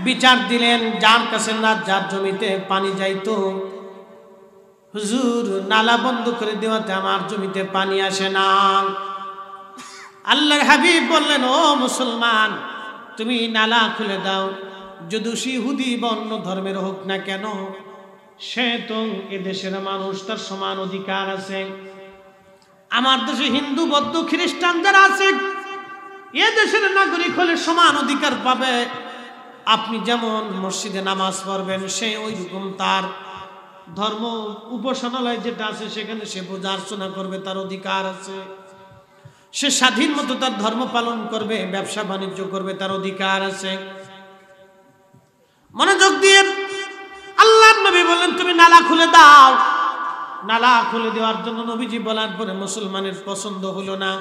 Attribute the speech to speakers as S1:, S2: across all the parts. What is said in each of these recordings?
S1: বিচার দিলেন, যার কাছে না যার জমিতে পানি যাইতো, হুজুর নালা বন্ধ করে দেওয়াতে আমার জমিতে পানি আসে না। আল্লাহর হাবিব বললেন, ও মুসলমান, তুমি নালা খুলে দাও। যদি সে ইহুদি বা অন্য ধর্মের হোক না কেন, সে তো এদেশের মানুষ, তার সমান অধিকার আছে। আমার দেশে হিন্দু, বৌদ্ধ, খ্রিস্টান যারা আছে, এ দেশের নাগরিক হলে সমান অধিকার পাবে। আপনি যেমন মসজিদে নামাজ পড়বেন, সে ওই রকম তার ধর্ম উপাসনালয় যেটা আছে সেখানে সে পূজা অর্চনা করবে, তার অধিকার আছে। সে স্বাধীন মতো তার ধর্ম পালন করবে, ব্যবসা বাণিজ্য করবে, তার অধিকার আছে। মনোযোগ দিয়ে আল্লাহর নবী বললেন, তুমি নালা খুলে দাও। নালা খুলে দেওয়ার জন্য নবীজি বলার পরে মুসলমানের পছন্দ হলো না।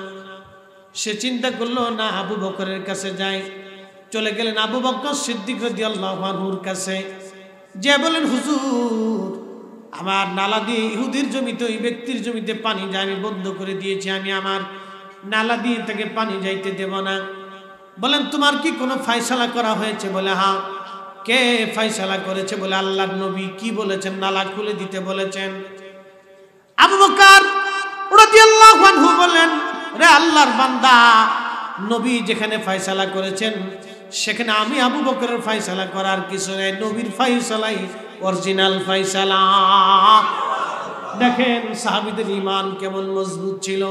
S1: সে চিন্তা করলো না, আবু বকরের কাছে যাই। চলে গেলেন আবু বকর সিদ্দিক রাদিয়াল্লাহু আনহুর কাছে, যে বলেন, হুজুর আমার নালা দিয়ে ইহুদির জমিতে, ওই ব্যক্তির জমিতে পানি যায়, আমি বন্ধ করে দিয়েছি, আমি আমার নালা দিয়ে তাকে পানি যাইতে দেব না। বলেন, তোমার কি কোনো ফয়সালা করা হয়েছে? বলে, হ্যাঁ। কে ফয়সালা করেছে? বলে, আল্লাহর নবী। কি বলেছেন? নালা খুলে দিতে বলেছেন। আবু বকর রাদিয়াল্লাহু আনহু বলেন, রে আল্লাহর বান্দা, নবী যেখানে ফয়সালা করেছেন সেখানে আমি আবু বকরের ফয়সালা করার কিছু নেই। নবীর ফয়সালাই অরিজিনাল ফয়সালা। দেখেন সাহাবীদের ঈমান কেমন মজবুত ছিল।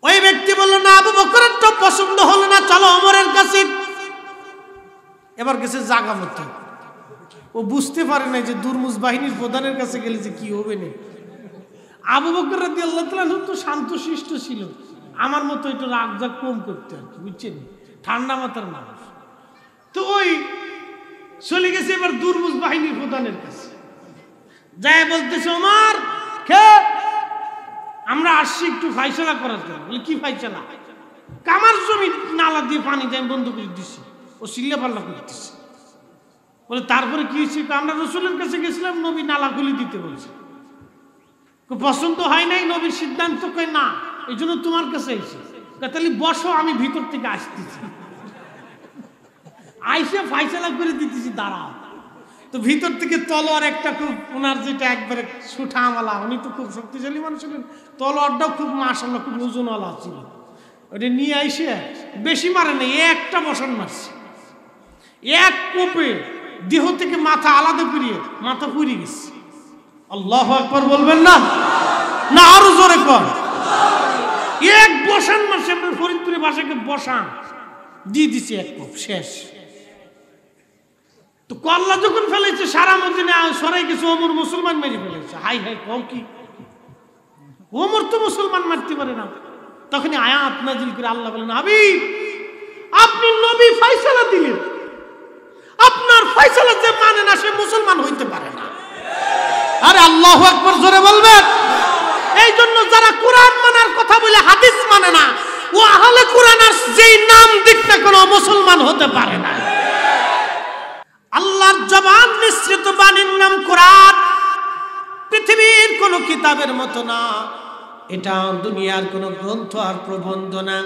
S1: ওই ব্যক্তি বলল, না, আবু বকরের তো পছন্দ হলো না, চলো ওমরের কাছে। এবার গেছে জাগা মতো। ও বুঝতে পারে না যে দুর্মুজ বাহিনীর প্রধানের কাছে গেলে যে কি হবে না। আবু বকর রাদিয়াল্লাহু তাআলা তো শান্তশিষ্ট ছিল, আমার মতো একটু রাগজাগ কম করতে আর কি, বুঝছেন, ঠান্ডা মাথার মানুষ। তো ওই চলে গেছে এবার দুর্মুজ বাহিনীর প্রধানের কাছে, যায় বলতেছে, ওমর খে আমরা আসছি একটু ফয়সালা করার জন্য। বলে, কি ফয়সালা? কামার জমি নালা দিয়ে পানি যায় বন্ধ করে দিচ্ছি, ও চিল্লা পাল্লা করতেছে। বলে, তারপরে কি হয়েছে? আমরা রাসূলের কাছে গেছিলাম, নবী নালা খুলে দিতে বলছে, পছন্দ হয় নাই নবীর সিদ্ধান্ত। কই না, এই জন্য তোমার কাছে এসে। তাহলে বসো, আমি ভিতর থেকে আসতেছি, আইসে ফয়সালা করে দিতেছি, দাঁড়াও। তো ভিতর থেকে তলোয়ার একটা, খুব ওনার যেটা একবারে সুঠামালা, উনি তো খুব শক্তিশালী মানুষ ছিলেন, তলোয়ারটাও খুব মাশাআল্লাহ খুব ওজনওয়ালা ছিল। ওটা নিয়ে আইসে বেশি মারে নাই, একটা বসান মারছে, এক কোপে দেহ থেকে মাথা আলাদা করিয়ে মাথা পুড়ে গেছে। আল্লাহু আকবার বলবেন না? না আরো জোরে কর। এক বসান মারছে, আমরা ফরিদপুরে ভাষাকে বসান দিয়ে দিছে, এক কোপ শেষ। তো কল্লা যখন ফেলেছে সারা মদিনা সরাই গেছে, ওমর মুসলমান মেরে ফেলেছে। হাই হাই, কম কি, ওমর তো মুসলমান মারতে পারে না। তখনই আয়াত নাযিল করে আল্লাহ বলেন, হাবিব আপনি নবী ফয়সালা দিলেন, আপনার ফয়সালা যে মানে না সে মুসলমান হইতে পারে না। আরে আল্লাহু আকবার জোরে বলবেন। এই জন্য যারা কোরআন মানার কথা বলে হাদিস মানে না, ও আহলে কোরআনের যেই নাম দিক না কোনো মুসলমান হতে পারে না। আল্লাহর জবান মিশ্রিত বাণীর নাম কোরআন। পৃথিবীর কোন কিতাবের মতো না, এটা দুনিয়ার কোন গ্রন্থ আর প্রবন্ধ না,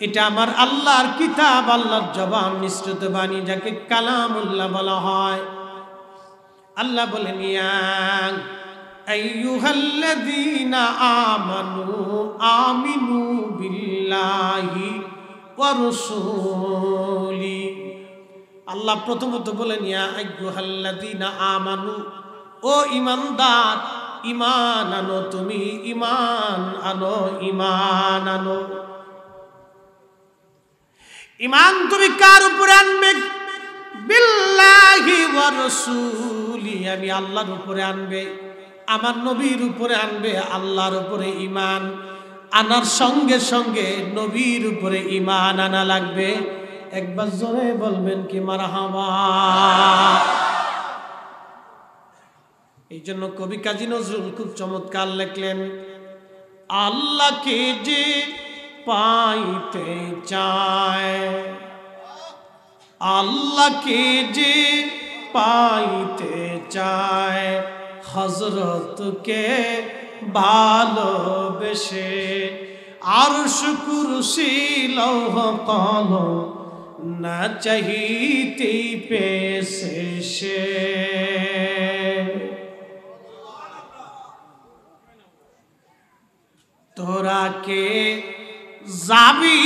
S1: এটা আমার আল্লাহর কিতাব, আল্লাহর জবান মিশ্রিত বাণী, যাকে কালামুল্লাহ বলা হয়। আল্লাহ বলেন, ইয়া আইয়ুহাল্লাযীনা আমানু আমিনু বিল্লাহি ওয়া রাসূলি। আল্লাহ প্রথমত বলেন, ইয়া আইয়ুহাল্লাযীনা আমানু, ও ঈমানদার, ঈমান আনো, তুমি ঈমান আনো, ঈমান আনো। ঈমান তুমি কার উপরে আনবে? বিল্লাহি ওয়া রাসূলি, আমি আল্লাহর উপরে আনবে, আমার নবীর উপরে আনবে। আল্লাহর উপরে ঈমান আনার সঙ্গে সঙ্গে নবীর উপরে ঈমান আনা লাগবে। একবার জোরে বলবেন কি মারহাবা। এই জন্য কবি কাজী নজরুল খুব চমৎকার লিখলেন, আল্লাহকে যে পাইতে চায়, আল্লাহকে যে পাইতে চায়, হযরতকে ভালোবেসে আরশ কুরসি লৌহ কলম না চাহিতেই পেয়েছে সে। তোরা কে যাবি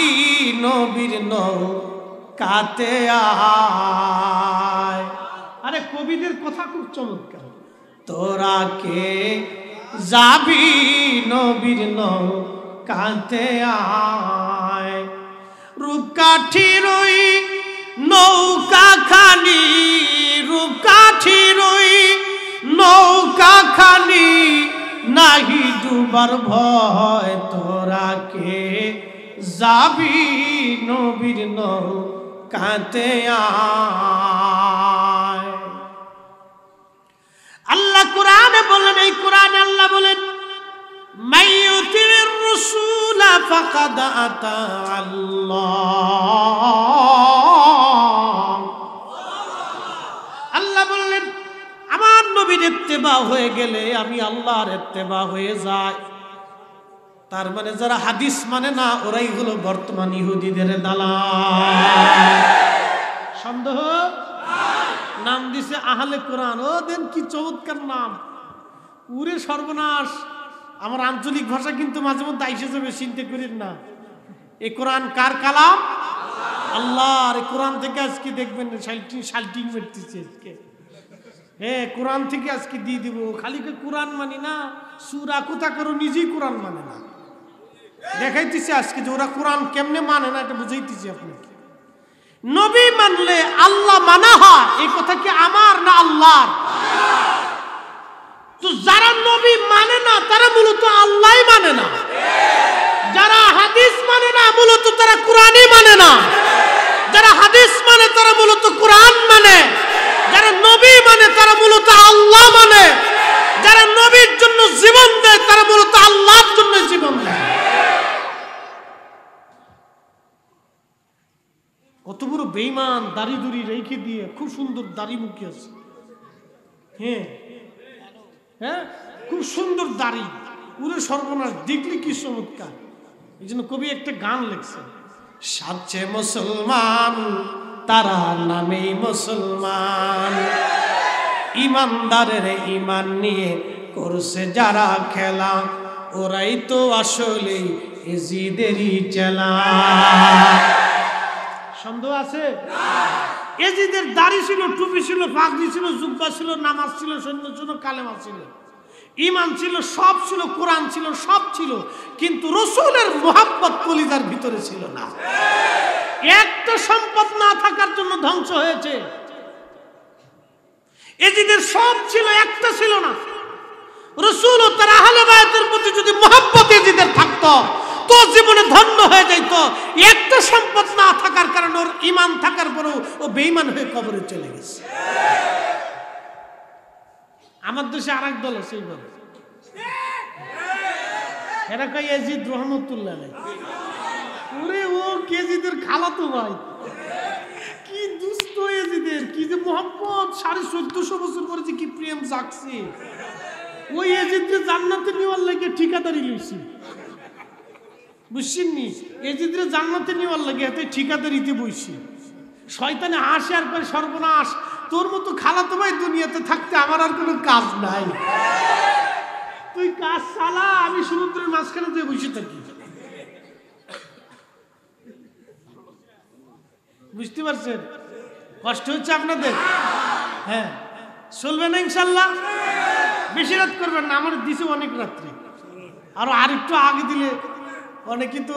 S1: নবীর নৌকাতে আয়। আরে কবিদের কথা খুব চমৎকার। তোরা কে যাবি নবীর নৌকাতে আয়। রূপকাঠির ওই নৌকা খানি, রূপকাঠির ওই নৌকা খানি নাহি ডুবার ভয়। তোরা কে যাবি নবীর নৌকাতে আয়। আল্লাহ কোরআনে বলেন, এই কোরআনে আল্লাহ বলেন মাইয়ুতির রাসূল ফাকাদ আতা আল্লাহ। আল্লাহ বললেন আমার নবীর ইত্তেবা হয়ে গেলে আমি আল্লাহর ইত্তেবা হয়ে যায়। তার মানে যারা হাদিস মানে না ওরাই হলো বর্তমান ইহুদিদের দালাল। সন্দেহ নাম দিছে আহলে কোরআন। ও দেন কি চমৎকার নাম, পুরে সর্বনাশ। আমার আঞ্চলিক ভাষা কিন্তু মাঝে মধ্যে আইসে যাবে, চিন্তা করেন না। এই কোরআন কার কালাম? আল্লাহর। এই কোরআন থেকে আজকে দেখবেন শাল্টিং মেরতেছে আজকে। হ্যাঁ, কোরআন থেকে আজকে দিয়ে দিব। খালি কোরআন মানি না, সূরা কোথা করো নিজেই কোরআন মানে না। দেখাইতেছে আজকে যে ওরা কোরআন কেমনে মানে না, এটা বুঝাইতেছি আপনাকে। নবী মানলে আল্লাহ মানা হয়, এই কথা কি আমার না আল্লাহর? তো যারা নবী মানে না তারা মূলত আল্লাহই মানে না। যারা হাদিস মানে না মূলত তারা কোরআনই মানে না। যারা হাদিস মানে তারা মূলত কোরআন মানে। যারা নবী মানে তারা মূলত আল্লাহ মানে। যারা নবীর জন্য জীবন দেয় তারা মূলত আল্লাহর জন্য জীবন দেয়। কত বড় বেঈমান, দাড়ি দুড়ি রেখে দিয়ে খুব সুন্দর দাড়ি মুখে আছে। হ্যাঁ হ্যাঁ, খুব সুন্দর দাড়ি, পুরো সর্বনাশ। দেখলি কি চমৎকার। এই জন্য কবি একটা গান লিখছে, সাচ্ছে মুসলমান তারা নামেই মুসলমান, ইমানদারের ইমান নিয়ে করছে যারা খেলা, ওরাই তো আসলে এজিদেরই চেলা। সন্দেহ আছে? এজিদের দাড়ি ছিল, টুপি ছিল, পাগড়ি ছিল, জুব্বা ছিল, নামাজ ছিল, সৈন্য ছিল, কালেমা ছিল, ঈমান ছিল, সব ছিল, কোরআন ছিল, সব ছিল, কিন্তু রাসূলের মুহাব্বত কলিজার ভিতরে ছিল না। একটা সম্পদ না থাকার জন্য ধ্বংস হয়েছে। এজিদের সব ছিল, একটা ছিল না। রাসূল ও তার আহলে বায়তের প্রতি যদি মুহাব্বত এজিদের থাকতো তো জীবনে ধন্য হয়ে যাইত। একটা সম্পদ না থাকার কারণে ওর ঈমান থাকার পরেও ও বেঈমান হয়ে কবরে চলে গেছে। আমার দেশে আরেক দল আছে, এইভাবে এরা কয় এজিদ রহমতুল্লাহ আলাইহি। ওরে ও কেজিদের খালাতো ভাই, কি দুষ্ট এজিদের, কি যে মুহাব্বত। 1450 বছর পরে যে কি প্রেম জাগছে। ওই এজিদকে জান্নাতে নেওয়ার লাগে ঠিকাদারি লইছি, বুঝছেন নি? এজিদরে জান্নাতে নেওয়ার লাগে এতে ঠিকাদারিতে বইছি। শয়তানে হাসে আর করে সর্বনাশ, তোর মতো খালাতো ভাই দুনিয়াতে থাকতে আমার আর কোনো কাজ নাই। তুই কাজ চালা, আমি সমুদ্রের মাঝখানে দিয়ে বসে থাকি। বুঝতে পারছেন? কষ্ট হচ্ছে আপনাদের? হ্যাঁ, চলবে না ইনশাল্লাহ? বেশি রাত করবেন না, আমার দিছে অনেক রাত্রি। আরেকটু আগে দিলে অনেকে তো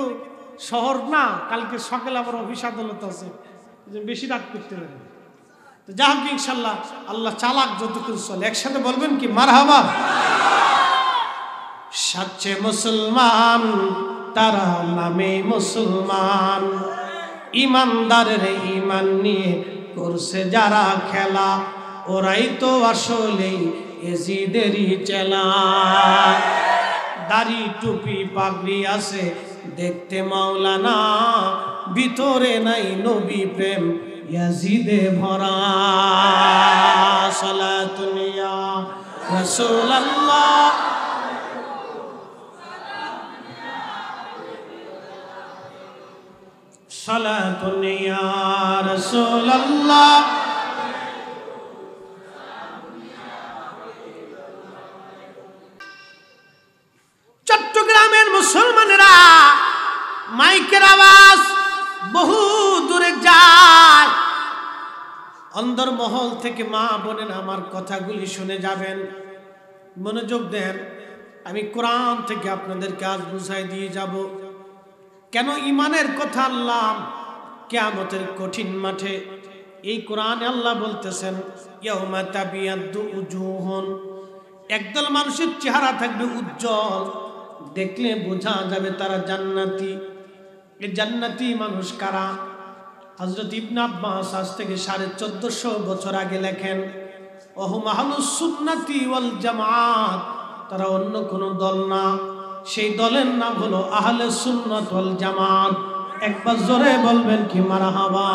S1: শহর না, কালকে সকালে আমার অফিস আদালত আছে, বেশি রাত করতে পারে। তো যা হোক ইনশাল্লাহ আল্লাহ চালাক যতটুকু চলে। একসাথে বলবেন কি মারহাবা? সাচ্চে মুসলমান তারা নামে মুসলমান, ইমানদারের ইমান নিয়ে করছে যারা খেলা, ওরাই তো আসলে এজিদেরই চেলা। দাড়ি টুপি পাগড়ি আছে দেখতে মাওলানা, ভিতরে নাই নবী প্রেম ইয়াজিদে ভরা। সালাতুন ইয়া রাসূলুল্লাহ, সালাতুন ইয়া রাসূলুল্লাহ চট্টগ্রামের মুসলমানেরা মাইকের আওয়াজ বহু দূরে যায়। অন্দরমহল থেকে মা বোনেরা আমার কথাগুলি শুনে যাবেন, মনোযোগ দেন। আমি কোরআন থেকে আপনাদেরকে আজ বুঝাই দিয়ে যাব কেন ইমানের কথা আল্লাহ কিয়ামতের কঠিন মাঠে এই কোরআনে আল্লাহ বলতেছেন ইয়াউমা তাবিয়াদ্দু উজুহুন, একদল মানুষের চেহারা থাকবে উজ্জ্বল, দেখলে বোঝা যাবে তারা জান্নাতি। এই জান্নাতি মানুষ কারা? হযরত ইবনে আব্বাস আজ থেকে 1450 বছর আগে লেখেন ওহুম আহলুস সুন্নাতি ওয়াল জামাত, তারা অন্য কোনো দল না, সেই দলের নাম হলো আহলে সুন্নাত ওয়াল জামাত। একবার জোরে বলবেন কি মারহাবা।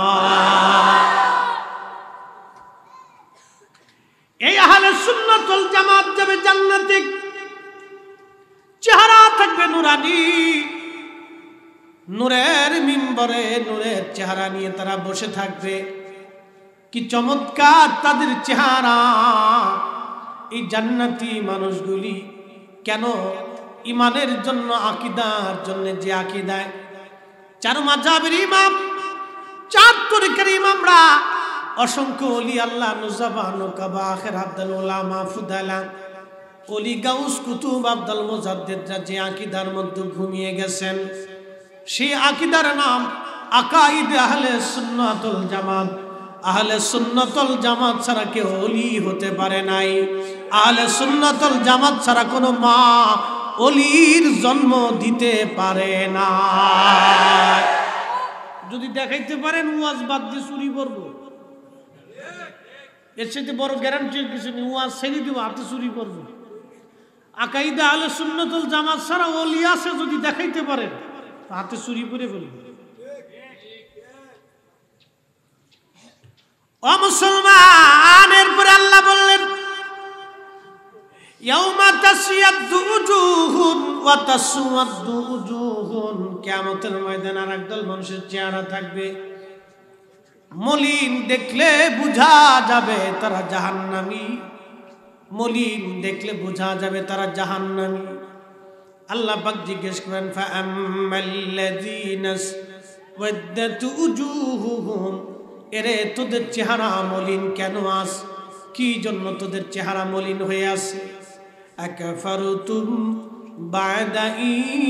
S1: এই আহলে সুন্নাত ওয়াল জামাত যাবে জান্নাতে, চেহারা থাকবে নুরানি, নূরের মিম্বরে নূরের চেহারা নিয়ে তারা বসে থাকবে। কি চমৎকার তাদের চেহারা! এই জান্নাতি মানুষগুলি কেন? ইমানের জন্য, আকীদার জন্য, যে আকীদায় চার মাযহাবের ইমাম, চার তরিকার ইমামরা, অসংখ্য ওলি আল্লাহ, নুজাবা, নুকাবা, আখির আব্দুল উলামা, ফুদালা, ওলি, গাউস, কুতুব, আব্দুল মুজাদ্দিদরা যে আকীদার মধ্যে ঘুমিয়ে গেছেন, সেই আকীদার নাম আকাইদে আহলে সুন্নাত ওয়াল জামাত। আহলে সুন্নাত ওয়াল জামাত ছাড়া কেউ ওলি হতে পারে নাই। আহলে সুন্নাত ওয়াল জামাত ছাড়া কোনো মা ওলির জন্ম দিতে পারে না। যদি দেখাইতে পারেন ওয়াজ বাদ দিয়ে চুরি করবো, এর সাথে বড় গ্যারান্টি কিছু নেই। ওয়াজ ছেড়ে দিব, হাতে চুরি করবো। আকাইদে আহলে সুন্নাত ওয়াল জামাত ছাড়া ওলি আছে যদি দেখাইতে পারেন, হাতে চুরি করে ফেলবো। ও মুসলমান, এরপরে আল্লাহ বললেন ইয়াউমা তাসিয়াদ্দু উজুহুন ওয়া তাসওয়াদ্দু উজুহুন, কিয়ামতের ময়দানে আর একদল মানুষের চেহারা থাকবে মলিন, দেখলে বোঝা যাবে তারা জাহান্নামী। মলিন দেখলে বোঝা যাবে তারা জাহান্নামী। আল্লাহ পাক জিজ্ঞেস করেন ফাআম্মাল্লাযীনা ওয়াদ্দাতু উজুহুহুম, এরে তোদের চেহারা মলিন কেন আস? কি জন্য তোদের চেহারা মলিন হয়ে আছে? আকাফারতুম বা'দা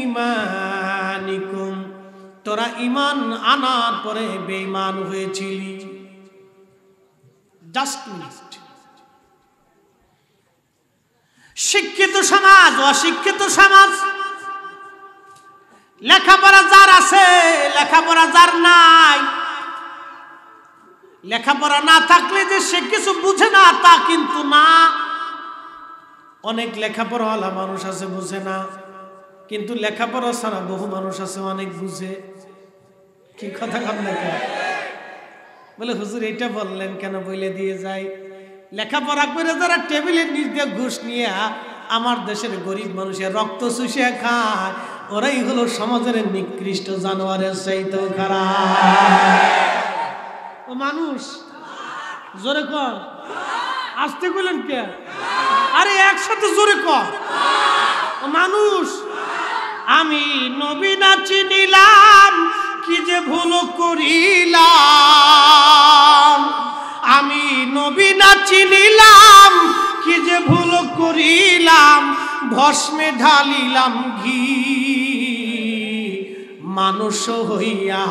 S1: ঈমানিকুম, তোরা ঈমান আনার পরে বেঈমান হয়েছিলি। Just minute. শিক্ষিত সমাজ, অশিক্ষিত সমাজ, লেখাপড়া যার আছে, লেখাপড়া যার নাই, লেখাপড়া না থাকলে যে সে কিছু বুঝে না তা কিন্তু না। অনেক লেখাপড়াওয়ালা মানুষ আছে বুঝে না, কিন্তু লেখাপড়া ছাড়া বহু মানুষ আছে অনেক বুঝে। কি কথা কন না কেন? বলে হুজুর এটা বললেন কেন? বলে দিয়ে যাই, লেখাপড়া করে যারা টেবিলের নিচ দিয়ে ঘুষ নিয়ে আমার দেশের গরিব মানুষের রক্ত চুষে খায়, ওরাই হলো সমাজের নিকৃষ্ট জানোয়ারের চাইতেও খারাপ। ও মানুষ, জোরে কর, আসতে বললেন কে? আরে একসাথে জোরে কর। ও মানুষ, আমি নবী না চিনিলাম, কি যে ভুল করিলাম। আমি নবী না চিনিলাম, কি যে ভুল করিলাম। ভস্মে ঢালিলাম ঘি, মানুষ হইয়া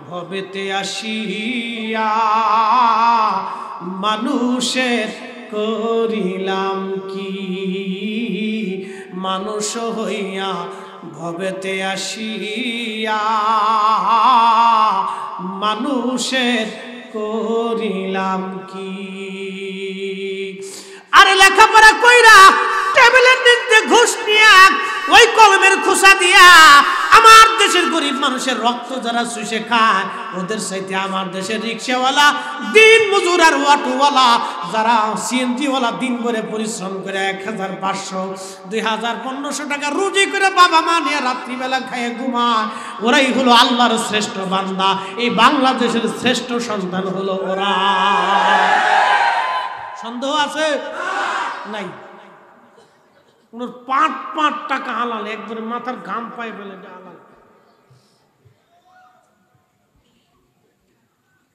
S1: ভবেতে আসিয়া মানুষের করিলাম কি। মানুষ হইয়া ভবেতে আসিয়া মানুষের করিলাম কি। আরে লেখাপড়া কইরা টেবিলের নিচে ঘুষ নিয়া ওই কলমের খোসা দিয়া আমার দেশে দেশের গরিব মানুষের রক্ত যারা চুষে খায় ওদের চাইতে আমার দেশের রিক্সাওয়ালা, দিন মজুর আর অটোওয়ালা, যারা সিএনজিওয়ালা দিন ভরে পরিশ্রম করে 1500, 2000, 1500 টাকা রুজি করে বাবা মা নিয়ে রাত্রিবেলা খায় ঘুমায়, ওরাই হলো আল্লাহর শ্রেষ্ঠ বান্দা। এই বাংলাদেশের শ্রেষ্ঠ সন্তান হলো ওরা। সন্দেহ আছে? নাই। ওনার 5 টাকা হালাল, একবারে মাথার ঘাম পায়ে ফেলে হালাল।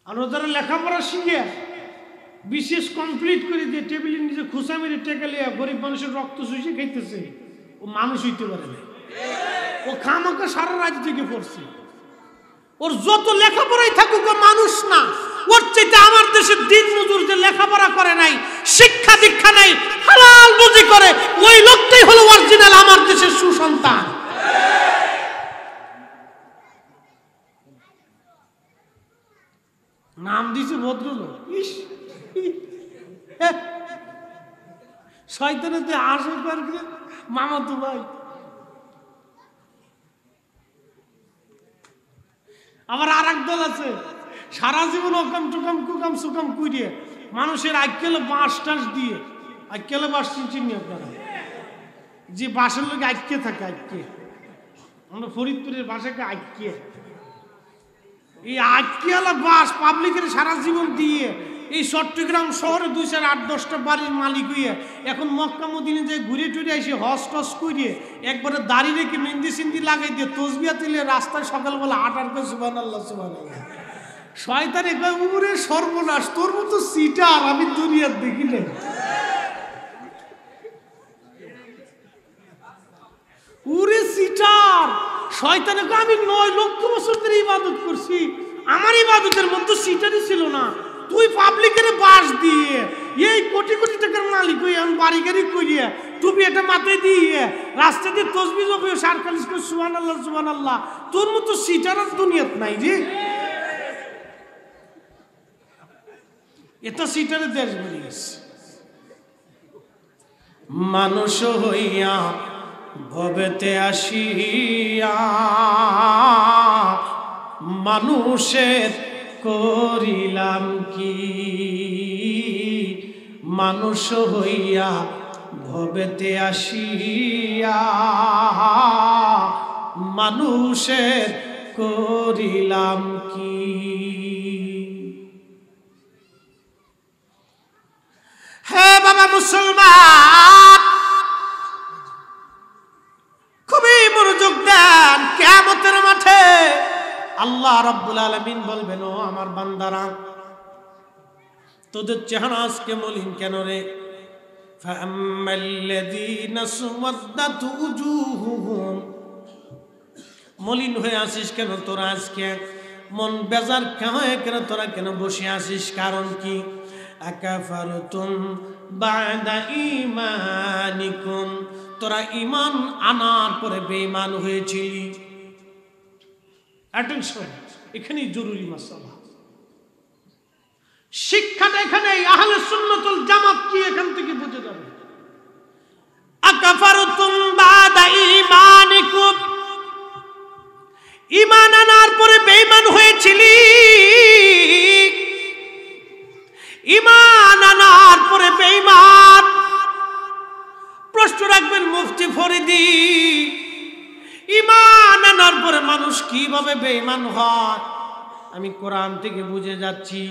S1: আর ওদের লেখাপড়া শিখে বিশেষ কমপ্লিট করে দিয়ে টেবিলের নিচে খুশা মেরে টেকে লিয়ে গরিব মানুষের রক্ত চুষে খাইতেছে, ও মানুষ হইতে পারে না। ও খামাকা সারা রাত থেকে পড়ছে, ওর যত লেখাপড়াই থাকুক ও মানুষ না। ওর চাইতে আমার দেশের দিন মজুর যে লেখাপড়া করে নাই, শিক্ষা দীক্ষা নাই, হালাল রুজি করে, ওই লোকটাই হলো অরিজিনাল আমার দেশের সুসন্তান। নাম দিছে ভদ্রলোক। ইস, শয়তানের আসে মামা তো ভাই। আবার আর এক দল আছে সারা জীবন ওকাম টুকাম কুকাম সুকাম কুড়িয়ে মানুষের আইকেলে বাঁশ টাস দিয়ে, আইকেলে বাঁশ চিনি আপনারা, যে বাঁশের লোক আইকে থাকে, আইকে আমরা ফরিদপুরের বাসাকে আইকে, এই আইকেলা বাঁশ পাবলিকের সারা জীবন দিয়ে এই চট্টগ্রাম শহরে 2-8-10টা বাড়ির মালিক হইয়া এখন মক্কা মদিনে যে ঘুরে টুরে এসে হস টস করিয়ে একবারে দাড়ি রেখে মেহেন্দি সিন্দি লাগাই দিয়ে তসবিয়া তুলে রাস্তায় সকালবেলা হাঁটার করে সুবহানাল্লাহ সুবহানাল্লাহ। শয়তান একেবারে সর্বনাশ, তোর মতো সিটার আমি দুনিয়ার দেখি নাই। উরে সিটার শয়তান, আমি 9 লক্ষ বছর ধরে ইবাদত করছি, আমার ইবাদতের মধ্যে সিটারই ছিল না। তুই পাবলিকের বাস দিয়ে এই কোটি কোটি টাকার মালিক হয়ে আমি বাড়ি গাড়ি করিয়ে টুপি এটা মাথায় দিয়ে রাস্তা দিয়ে তসবি জপে সারকালিস করে সুবহানাল্লাহ সুবহানাল্লাহ, তোর মতো সিটার আর দুনিয়াত নাই রে। এটা সিটারের দেশ বেরিয়ে গেছে। মানুষ হইয়া ভবেতে আসিয়া মানুষের করিলাম কি, মানুষ হইয়া ভবেতে আসিয়া মানুষের করিলাম কি। হে বাবা মুসলমান, খুবই মনোযোগ দেন। কিয়ামতের মাঠে আল্লাহ রাব্বুল আলামিন বলবেন, ও আমার বান্দারা, তোদের চেহারা আজকে মলিন কেন রে? ফাআম্মাল্লাযীনা সুওয়াদ্দাত উজুহুহুম, মলিন হয়ে আসিস কেন তোরা? আজকে মন বেজার কেন তোরা কেন বসে আসিস? কারণ কি? আকাফারতুম বা'দা ঈমানিকুম, তোরা ঈমান আনার পরে বেঈমান হয়েছিলি। অ্যাটেনশন, এখানেই জরুরি মাসালা। শিক্ষাটা এখানে আহলে সুন্নাতুল জামাত কি এখান থেকে বুঝে যাবে। আকাফারতুম বা'দা ঈমানিকুম, ঈমান আনার পরে বেঈমান হয়েছিলি। ঈমান আনার পরে বেঈমান। প্রশ্ন রাখবেন মুফতি ফরিদি, ঈমান আনার পরে মানুষ কিভাবে বেঈমান হয়? আমি কোরআন থেকে বুঝে যাচ্ছি।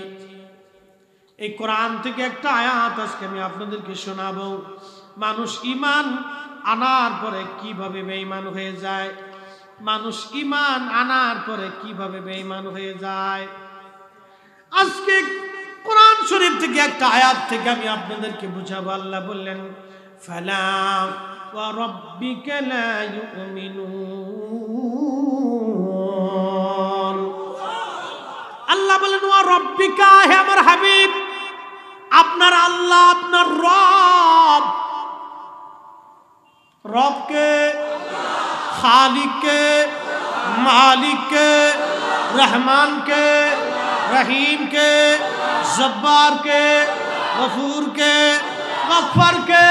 S1: এই কোরআন থেকে একটা আয়াত আজকে আমি আপনাদেরকে শোনাবো। মানুষ ঈমান আনার পরে কিভাবে বেঈমান হয়ে যায়, মানুষ ঈমান আনার পরে কিভাবে বেঈমান হয়ে যায়। আজকে কোরআন শরীফ থেকে একটা আয়াত থেকে আমি আপনাদেরকে বুঝাবো। আল্লাহ বললেন, ফালা ওয়া রাব্বিকা লা ইউমিনুন। আল্লাহ বলেন, ওয়া রাব্বিকা, হে আমার হাবিব, আপনার আল্লাহ, আপনার রব। রবকে, খালিককে, মালিককে, রহমানকে, রহিমকে, জব্বারকে, গফুরকে, গফফারকে,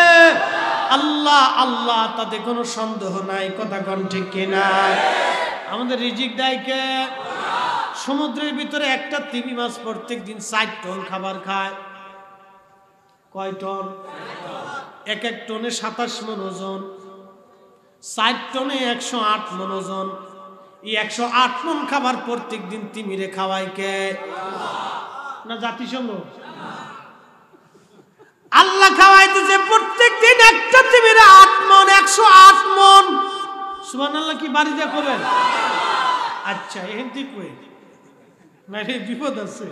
S1: আল্লাহ আল্লাহ, তাতে কোনো সন্দেহ নাই। কথা কোন ঠিক কিনা? আমাদের রিজিক দেয় কে? সমুদ্রের ভিতরে একটা তিমি মাছ প্রত্যেক দিন 4 টন খাবার খায়। কয় টন? এক এক টনে 27 মণ ওজন, 4 টনে 108 মণ ওজন। এই 108 মণ খাবার প্রত্যেক দিন তিমিরে খাওয়ায় কে? না জাতিসংঘ? আল্লাহ খাওয়াইতেছে প্রত্যেক দিন একটা তিমিরে 8 মণ, 108 মণ। সুবহানাল্লাহ কি বাড়ি যা করবেন? আচ্ছা এখান থেকে কই না রে, বিপদ আছে।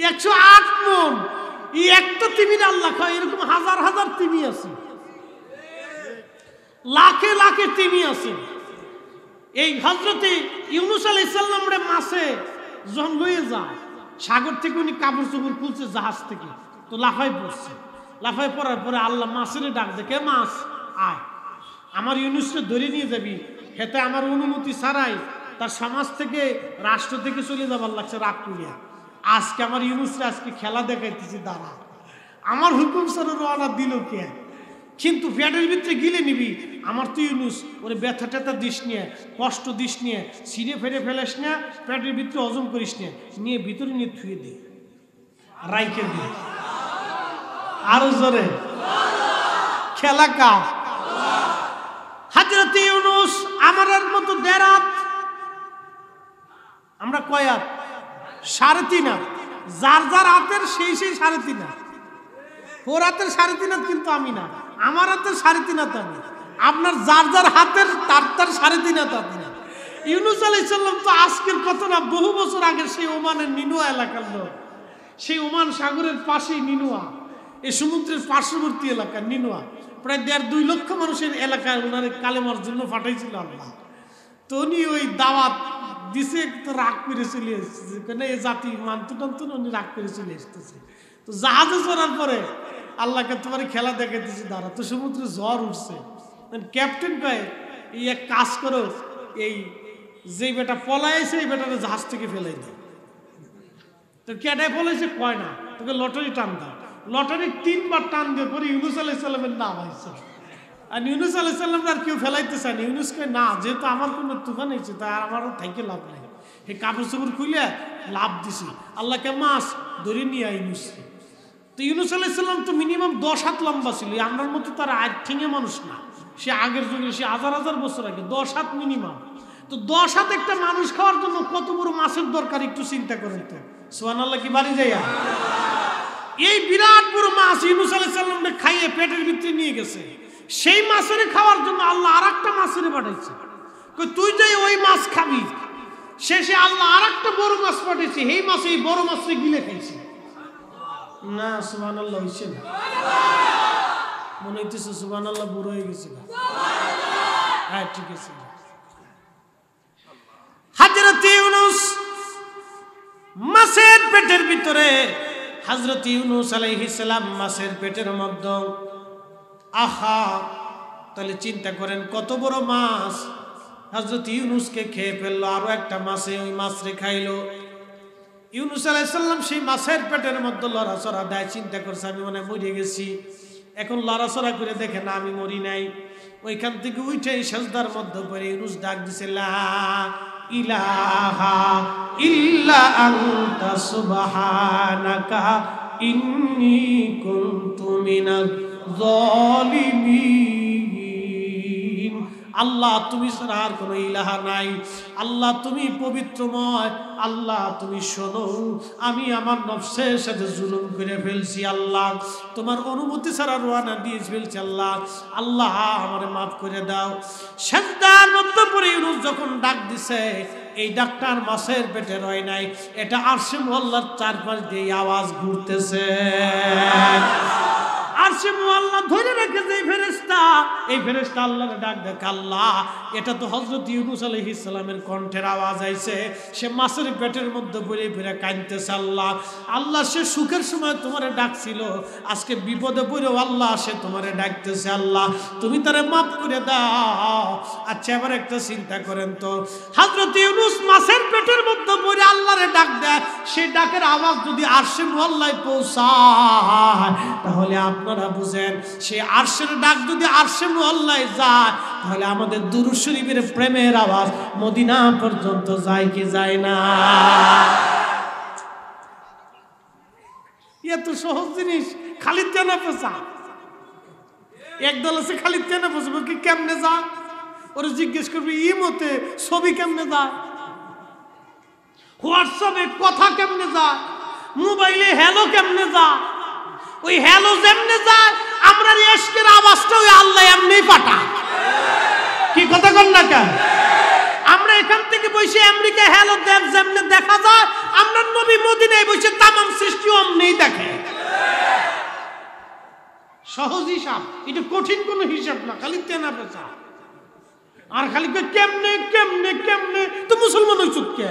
S1: 108 মণ এই একটা তিমিরে আল্লাহ খাওয়ায়। এরকম হাজার হাজার তিমি আছে, লাখে লাখে তিমি আছে। এই হযরতে ইউনূস আলাইহিস সালাম রে মাছে যখন লয়ে যায় সাগর থেকে, উনি কাপড় চোপড় খুলছে জাহাজ থেকে, তো লাফাই পড়ছে। লাফাই পড়ার পরে আল্লাহ মাছের ডাক দেখে, মাছ আয়, আমার ইউনূসকে ধরে নিয়ে যাবি। হেতে আমার অনুমতি ছাড়াই তার সমাজ থেকে, রাষ্ট্র থেকে চলে যাবার লাগছে রাগ করিয়া। আজকে আমার ইউনূসকে আজকে খেলা দেখাইতেছি, দাঁড়া, আমার হুকুম ছাড়া রওনা দিল কে? কিন্তু পেটের ভিতরে গিলে নিবি, আমার তো ইউনূস, ওরে ব্যথা ট্যাথা দিস নিয়ে, কষ্ট দিস নিয়ে, ছিঁড়ে ফেরে ফেলেস না, পেটের ভিতরে হজম করিস না, নিয়ে ভিতরে নিয়ে থুয়ে দে, রাইখে দে। আরো জোরে খেলা কার? হযরত ইউনূস আমাদের মতো দেরাত, আমরা কয় হাত? 3.5 হাত। যার যার হাতের সেই 3.5 হাত। ওর হাতের 3.5 হাত কিন্তু আমি না, আমার হাতের 3.5 হাত আমি। আপনার যার যার হাতের তার 3.5 হাত আপনি। ইউনূস আলাইহিস সালাম তো আজকের কথা না, বহু বছর আগে সেই ওমানের নিনুয়া এলাকার লোক। সেই ওমান সাগরের পাশেই নিনুয়া, এই সমুদ্রের পার্শ্ববর্তী এলাকা নিনুয়া। প্রায় 1.5-2 লক্ষ মানুষের এলাকায় ওনার কালেমার জন্য পাঠাইছিল আল্লাহ। তো উনি ওই দাওয়াত দিছে, তো রাগ করে চলে এসেছে, কেন এই জাতি মানতো টানতো না, উনি রাগ করে চলে এসতেছে। তো জাহাজে চড়ার পরে আল্লাহকে তোমার খেলা দেখাইতেছি, দাঁড়া, তো সমুদ্রে ঝড় উঠছে। ক্যাপ্টেন কয়, এই এক কাজ করো, এই যে বেটা পলাইছে এই বেটাকে জাহাজ থেকে ফেলাই দাও। তো কেটায় পলাইছে কয় না, তোকে লটারি টান দাও। লটারি 3 বার টান দিয়ে পরে ইউনূস আলাইহিস সালামের নাম হয়েছে। আর ইউনূস আলাইহিস সালাম আর কেউ ফেলাইতে চায় না। ইউনূস কয়, না, যেহেতু আমার কোনো তুফান হয়েছে তা আমারও থাইকে লাভ নাই। এই কাপড় চোপড় খুলে লাভ দিছি, আল্লাহকে মাছ ধরে নিয়ে ইউনূস। তো ইউনূস আলাইহিস সালাম তো মিনিমাম 10 হাত লম্বা ছিল, আমরার মতো তার ঠেঙে মানুষ না। সে আগের যুগে, সে হাজার হাজার বছর আগে 10 হাত মিনিমাম। তো 10 হাত একটা মানুষ খাওয়ার জন্য কত বড় মাছের দরকার একটু চিন্তা করেন তো। সুবহানাল্লাহ কি বাড়ি যাইয়া? এই বিরাট বড় মাছ ইউনূস আলাইহিস সালামকে খাইয়ে পেটের ভিতরে নিয়ে গেছে। সেই মাছের খাওয়ার জন্য আল্লাহ আরেকটা মাছের পাঠাইছে, কই তুই যাই ওই মাছ খাবি। শেষে আল্লাহ আরেকটা বড় মাছ পাঠাইছে, এই মাছ এই বড় মাছকে গিলে খাইছে। না সুবহানাল্লাহ হইছে না? মনে হইতেছে সুবহানাল্লাহ বুড়ো হয়ে গেছে। হ্যাঁ ঠিক আছে। হযরত ইউনূস মাছের পেটের ভিতরে, হযরত ইউনূস আলাইহিস সালাম মাছের পেটের মধ্যে। আহা, তাহলে চিন্তা করেন কত বড় মাছ হযরত ইউনূসকে খেয়ে ফেললো। আরো একটা মাছে ওই মাছরে খাইলো। ইউনূস আলাইহিস সালাম সেই মাছের পেটের মধ্যে লড়াচড়া দেয়, চিন্তা করছে আমি মনে মরে গেছি। এখন লড়াচড়া করে দেখে না আমি মরি নাই। ওইখান থেকে উঠে সেজদার মধ্যে পড়ে ইউনূস ডাক দিছে, লা ইলাহা ইল্লা আনতা সুবহানাকা ইন্নী কুনতু মিনাজ জালিমিন। আল্লাহ তুমি ছাড়া আর কোনো ইলাহা নাই। আল্লাহ তুমি পবিত্রময়। আল্লাহ তুমি শোনো, আমি আমার নফসের সাথে জুলুম করে ফেলছি। আল্লাহ তোমার অনুমতি ছাড়া রওনা দিয়ে ফেলছি। আল্লাহ আল্লাহ আমারে মাফ করে দাও। সেজদার মধ্যে পড়ে ইউনূস যখন ডাক দিছে, এই ডাক্তার মাছের পেটে রয় নাই, এটা আরশে মুআল্লার চারপাশ দিয়ে আওয়াজ ঘুরতেছে। আরশে মুআল্লা ধরে রেখেছে এই ফেরেশতা। এই ফেরেশতা আল্লাহর ডাক দেখ, আল্লাহ এটা তো হযরত ইউনূস আলাইহিস সালামের কণ্ঠের আওয়াজ আইছে। সে মাছের পেটের মধ্যে পড়ে ফিরে কাঁদতেছে। আল্লাহ আল্লাহ সে সুখের সময় তোমারে ডাকছিল, আজকে বিপদে পড়েও আল্লাহ সে তোমারে ডাকতেছে। আল্লাহ তুমি তারে মাফ করে দাও। আচ্ছা এবার একটা চিন্তা করেন তো, হযরত ইউনূস মাছের পেটের মধ্যে পড়ে আল্লাহরে ডাক দেয়, সেই ডাকের আওয়াজ যদি আরশে মুআল্লায় পৌঁছায়, তাহলে আপনার আপনারা বুঝেন, সেই আরশের ডাক যদি আরশে মুআল্লায় যায়, তাহলে আমাদের দুরূদ শরীফের প্রেমের আওয়াজ মদিনা পর্যন্ত যায় কি যায় না? এত সহজ জিনিস, খালি তেনা পেঁচা। একদল আছে খালি তেনা পেঁচা, কি কেমনে যা? ওরা জিজ্ঞেস করবে ই মতে ছবি কেমনে যায়, হোয়াটসঅ্যাপে কথা কেমনে যায়, মোবাইলে হ্যালো কেমনে যায়? ওই হ্যালো যেমনে যায়, আমরা ইশকের আওয়াজটা ওই আল্লাহ এমনি পাঠায়। কি কথা কন না কেন? আমরা এখান থেকে বসে আমেরিকা হ্যালো দেব যেমনে দেখা যায়, আমরা নবী মদিনায় বসে তামাম সৃষ্টি অমনেই দেখে। সহজ হিসাব, এটা কঠিন কোনো হিসাব না, খালি তেনা পেঁচা। আর খালি কেমনে কেমনে কেমনে, তো মুসলমান হইছ কে?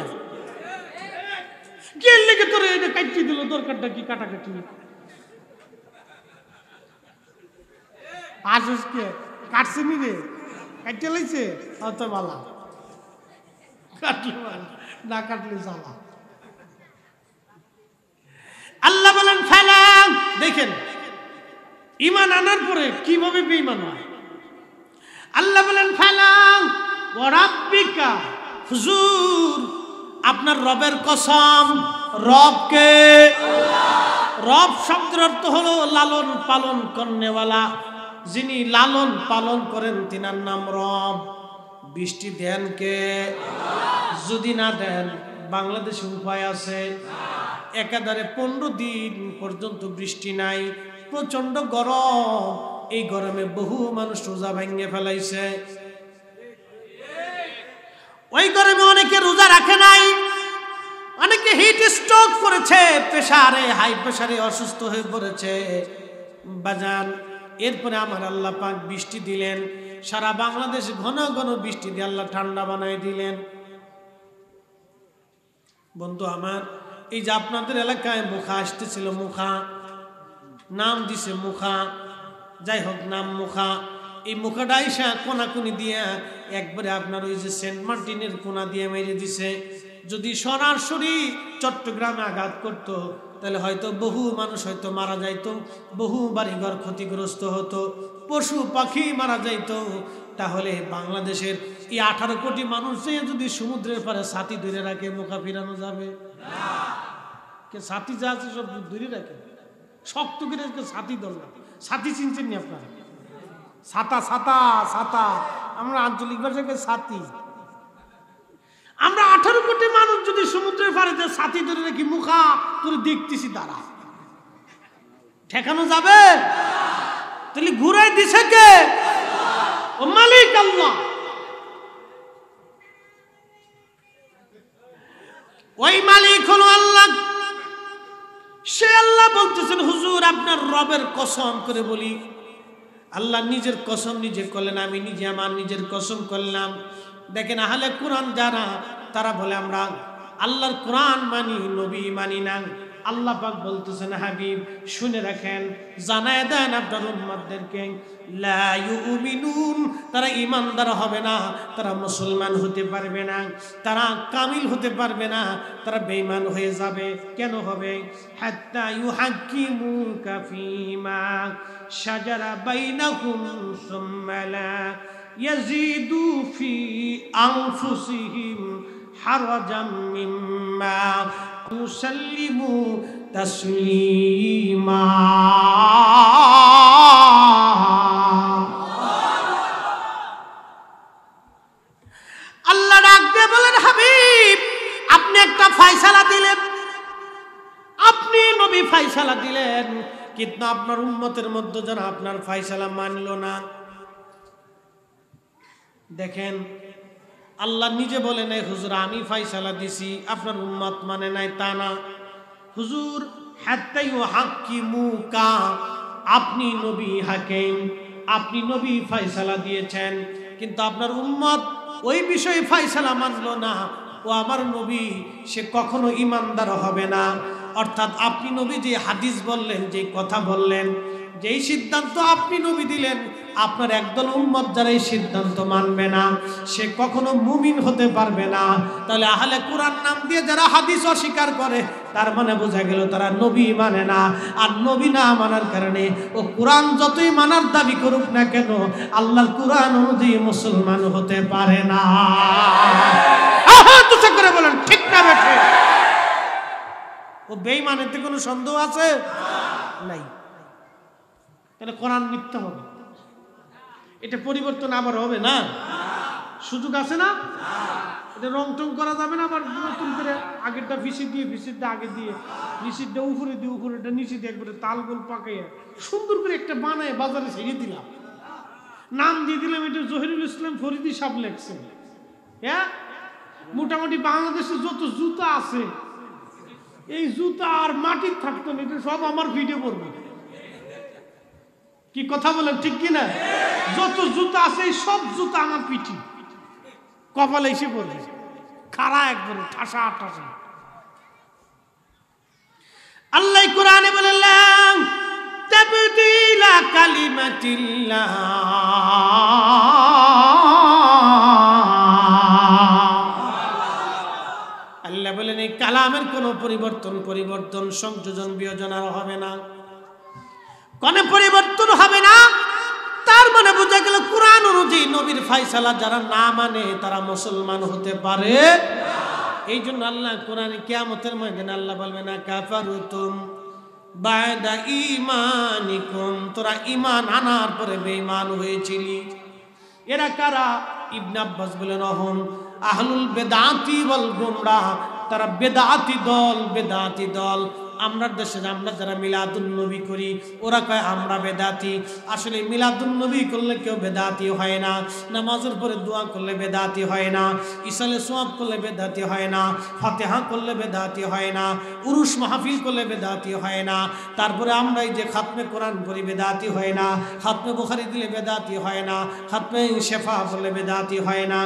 S1: কে লেগে তোরে এটা কাটি দিল? দরকারটা কি কাটাকাটি? আসুস কে কাটছে নি রে, কাটতে লাইছে অত বালা, কাটলে বালা, না কাটলে জ্বালা। আল্লাহ বলেন ফালা, দেখেন ঈমান আনার পরে কিভাবে বেঈমান হয়। আল্লাহ বলেন ফালা ওয়া রাব্বিকা, হুজুর আপনার রবের কসম। রবকে, রব শব্দের অর্থ হলো লালন পালন করনেওয়ালা। যিনি লালন পালন করেন তিনার নাম রব। বৃষ্টি দেন কে? যদি না দেন বাংলাদেশে উপায় আছে, একাধারে 15 দিন পর্যন্ত বৃষ্টি নাই, প্রচন্ড গরম। এই গরমে বহু মানুষ রোজা ভেঙে ফেলাইছে। ওই গরমে অনেকে রোজা রাখে নাই, অনেকে হিট স্ট্রোক করেছে, প্রেসারে হাই প্রেসারে অসুস্থ হয়ে পড়েছে বাজান। এরপরে আমার আল্লাহ পাক বৃষ্টি দিলেন, সারা বাংলাদেশে ঘন ঘন বৃষ্টি দিয়ে আল্লাহ ঠান্ডা বানাই দিলেন। বন্ধু আমার, এই যে আপনাদের এলাকায় মুখা আসতেছিল, মুখা নাম দিছে মুখা, যাই হোক নাম মুখা। এই মুখাটা আইসা কোনাকুনি দিয়া একবারে আপনার ওই যে সেন্ট মার্টিনের কোনা দিয়ে মেরে দিছে। যদি সরাসরি চট্টগ্রামে আঘাত করতো, তাহলে হয়তো বহু মানুষ হয়তো মারা যাইতো, বহু বাড়িঘর ক্ষতিগ্রস্ত হতো, পশু পাখি মারা যাইতো। তাহলে বাংলাদেশের এই 18 কোটি মানুষ যদি সমুদ্রের পারে ছাতি ধরে রাখে, মুখা ফিরানো যাবে? কে ছাতি যা আছে সব ধরে রাখে, শক্ত করে ছাতি ধরলাম। ছাতি চিনছেন নি আপনারা? ছাতা, ছাতা, ছাতা, আমরা আঞ্চলিক ভাষাকে ছাতি। আমরা 18 কোটি মানুষ যদি সমুদ্রের পাড়েতে ছাতি ধরে রাখি, মুখা তোরে দেখতেছি দাঁড়া, ঠেকানো যাবে? তাহলে ঘুরাই দিছে কে? ও মালিক আল্লাহ। ওই মালিক হলো আল্লাহ। সে আল্লাহ বলতেছেন, হুজুর আপনার রবের কসম করে বলি। আল্লাহ নিজের কসম নিজে করলেন, আমি নিজে আমার নিজের কসম করলাম। দেখেন আহলে কোরআন যারা, তারা বলে আমরা আল্লাহর কোরআন মানি, নবী মানি না। আল্লাহ পাক বলতেছেন, হাবিব শুনে রাখেন, জানায় দেন আপনার উম্মতদেরকে, লা ইউমিনুন, তারা ঈমানদার হবে না, তারা মুসলমান হতে পারবে না, তারা কামিল হতে পারবে না, তারা বেঈমান হয়ে যাবে। কেন হবে? হাত্তা ইউহাক্কিমুকা ফীমা শাজারা বাইনাহুম সুম্মা লা ইয়াজিদু ফি আনফুসিহিম হারাজাম মিম্মা তুসাল্লিমু তাসলিমা। আল্লাহ ডাক দিয়ে বলেন, হাবিব আপনি একটা ফয়সালা দিলেন, আপনি নবী ফয়সালা দিলেন, কিন্তু আপনার উম্মতের মধ্যে যারা আপনার ফয়সালা মানলো না। দেখেন আল্লাহ নিজে বলে নাই, হুজুর আমি ফয়সালা দিছি আপনার উম্মত মানে নাই, তা না। হুজুর হাত্তা ইউহাক্কিমুকা, আপনি নবী হাকিম, আপনি নবী ফয়সালা দিয়েছেন, কিন্তু আপনার উম্মত ওই বিষয়ে ফয়সালা মানলো না। ও আমার নবী সে কখনো ঈমানদার হবে না। অর্থাৎ আপনি নবী যে হাদিস বললেন, যে কথা বললেন, যেই সিদ্ধান্ত আপনি নবী দিলেন, আপনার একদল উম্মত যারা এই সিদ্ধান্ত মানবে না, সে কখনো মুমিন হতে পারবে না। তাহলে আহলে কোরআন নাম দিয়ে যারা হাদিস অস্বীকার করে, তার মানে বোঝা গেল তারা নবী মানে না। আর নবী না মানার কারণে ও কোরআন যতই মানার দাবি করুক না কেন, আল্লাহর কোরআন অনুযায়ী মুসলমান হতে পারে না। তুষে করে বলেন ঠিক না বেঠে? ও বেঈমান, এতে কোনো সন্দেহ আছে? নাই। তাহলে কোরআন মিথ্যা হবে, এটা পরিবর্তন আবার হবে না? সুযোগ আছে না? এটা রং টং করা যাবে না আবার নতুন করে আগেরটা ভিসিটা আগে দিয়ে নিচেরটা উপরে দিয়ে উপরেটা নিচে দিয়ে একবারে তাল গোল পাকাইয়া সুন্দর করে একটা বানায় বাজারে ছেড়ে দিলাম, নাম দিয়ে দিলাম এটা জহিরুল ইসলাম ফরিদি সাহেব লেখছে। হ্যাঁ, মোটামুটি বাংলাদেশে যত জুতা আছে, এই জুতা আর মাটির থাকতো না, এটা সব আমার ভিডিও করবে। কি কথা বলেন ঠিক কিনা? যত জুতা আছে এই সব জুতা আমার পিঠি কপালে এসে পড়বে, খাড়া একবারে ঠাসা ঠাসা। আল্লাহ কোরআনে বললেন তাবদীলা কালিমাতিল্লাহ, আল্লাহ বলেন এই কালামের কোনো পরিবর্তন সংযোজন বিয়োজন আর হবে না, কোনো পরিবর্তন হবে না। তার মানে বোঝা গেল কোরআন অনুযায়ী নবীর ফায়সালা যারা না মানে তারা মুসলমান হতে পারে। এই জন্য আল্লাহ কোরআনে কিয়ামতের ময়দানে আল্লাহ বলবে না কাফারতুম বা'দা ঈমানিকুম, তোরা ঈমান আনার পরে বেঈমান হয়েছিলি। এরা কারা? ইবনে আব্বাস বলেন অহম আহলুল বেদাতি ওয়াল গুমরাহ, তারা বেদাতি দল। আমরা দেশে আমরা যারা মিলাদুন নবী করি, ওরা কয় আমরা বেদাতি। আসলে মিলাদুন নবী করলে কেউ বেদাতি হয় না, নামাজের পরে দোয়া করলে বেদাতি হয় না, ইসালে সোয়াব করলে বেদাতি হয় না, ফাতিহা করলে বেদাতি হয় না, উরুস মাহফিল করলে বেদাতি হয় না, তারপরে আমরা এই যে খাতমে কোরআন পড়ি বেদাতি হয় না, খাতমে বুখারী দিলে বেদাতি হয় না, খাতমে শেফা করলে বেদাতি হয় না।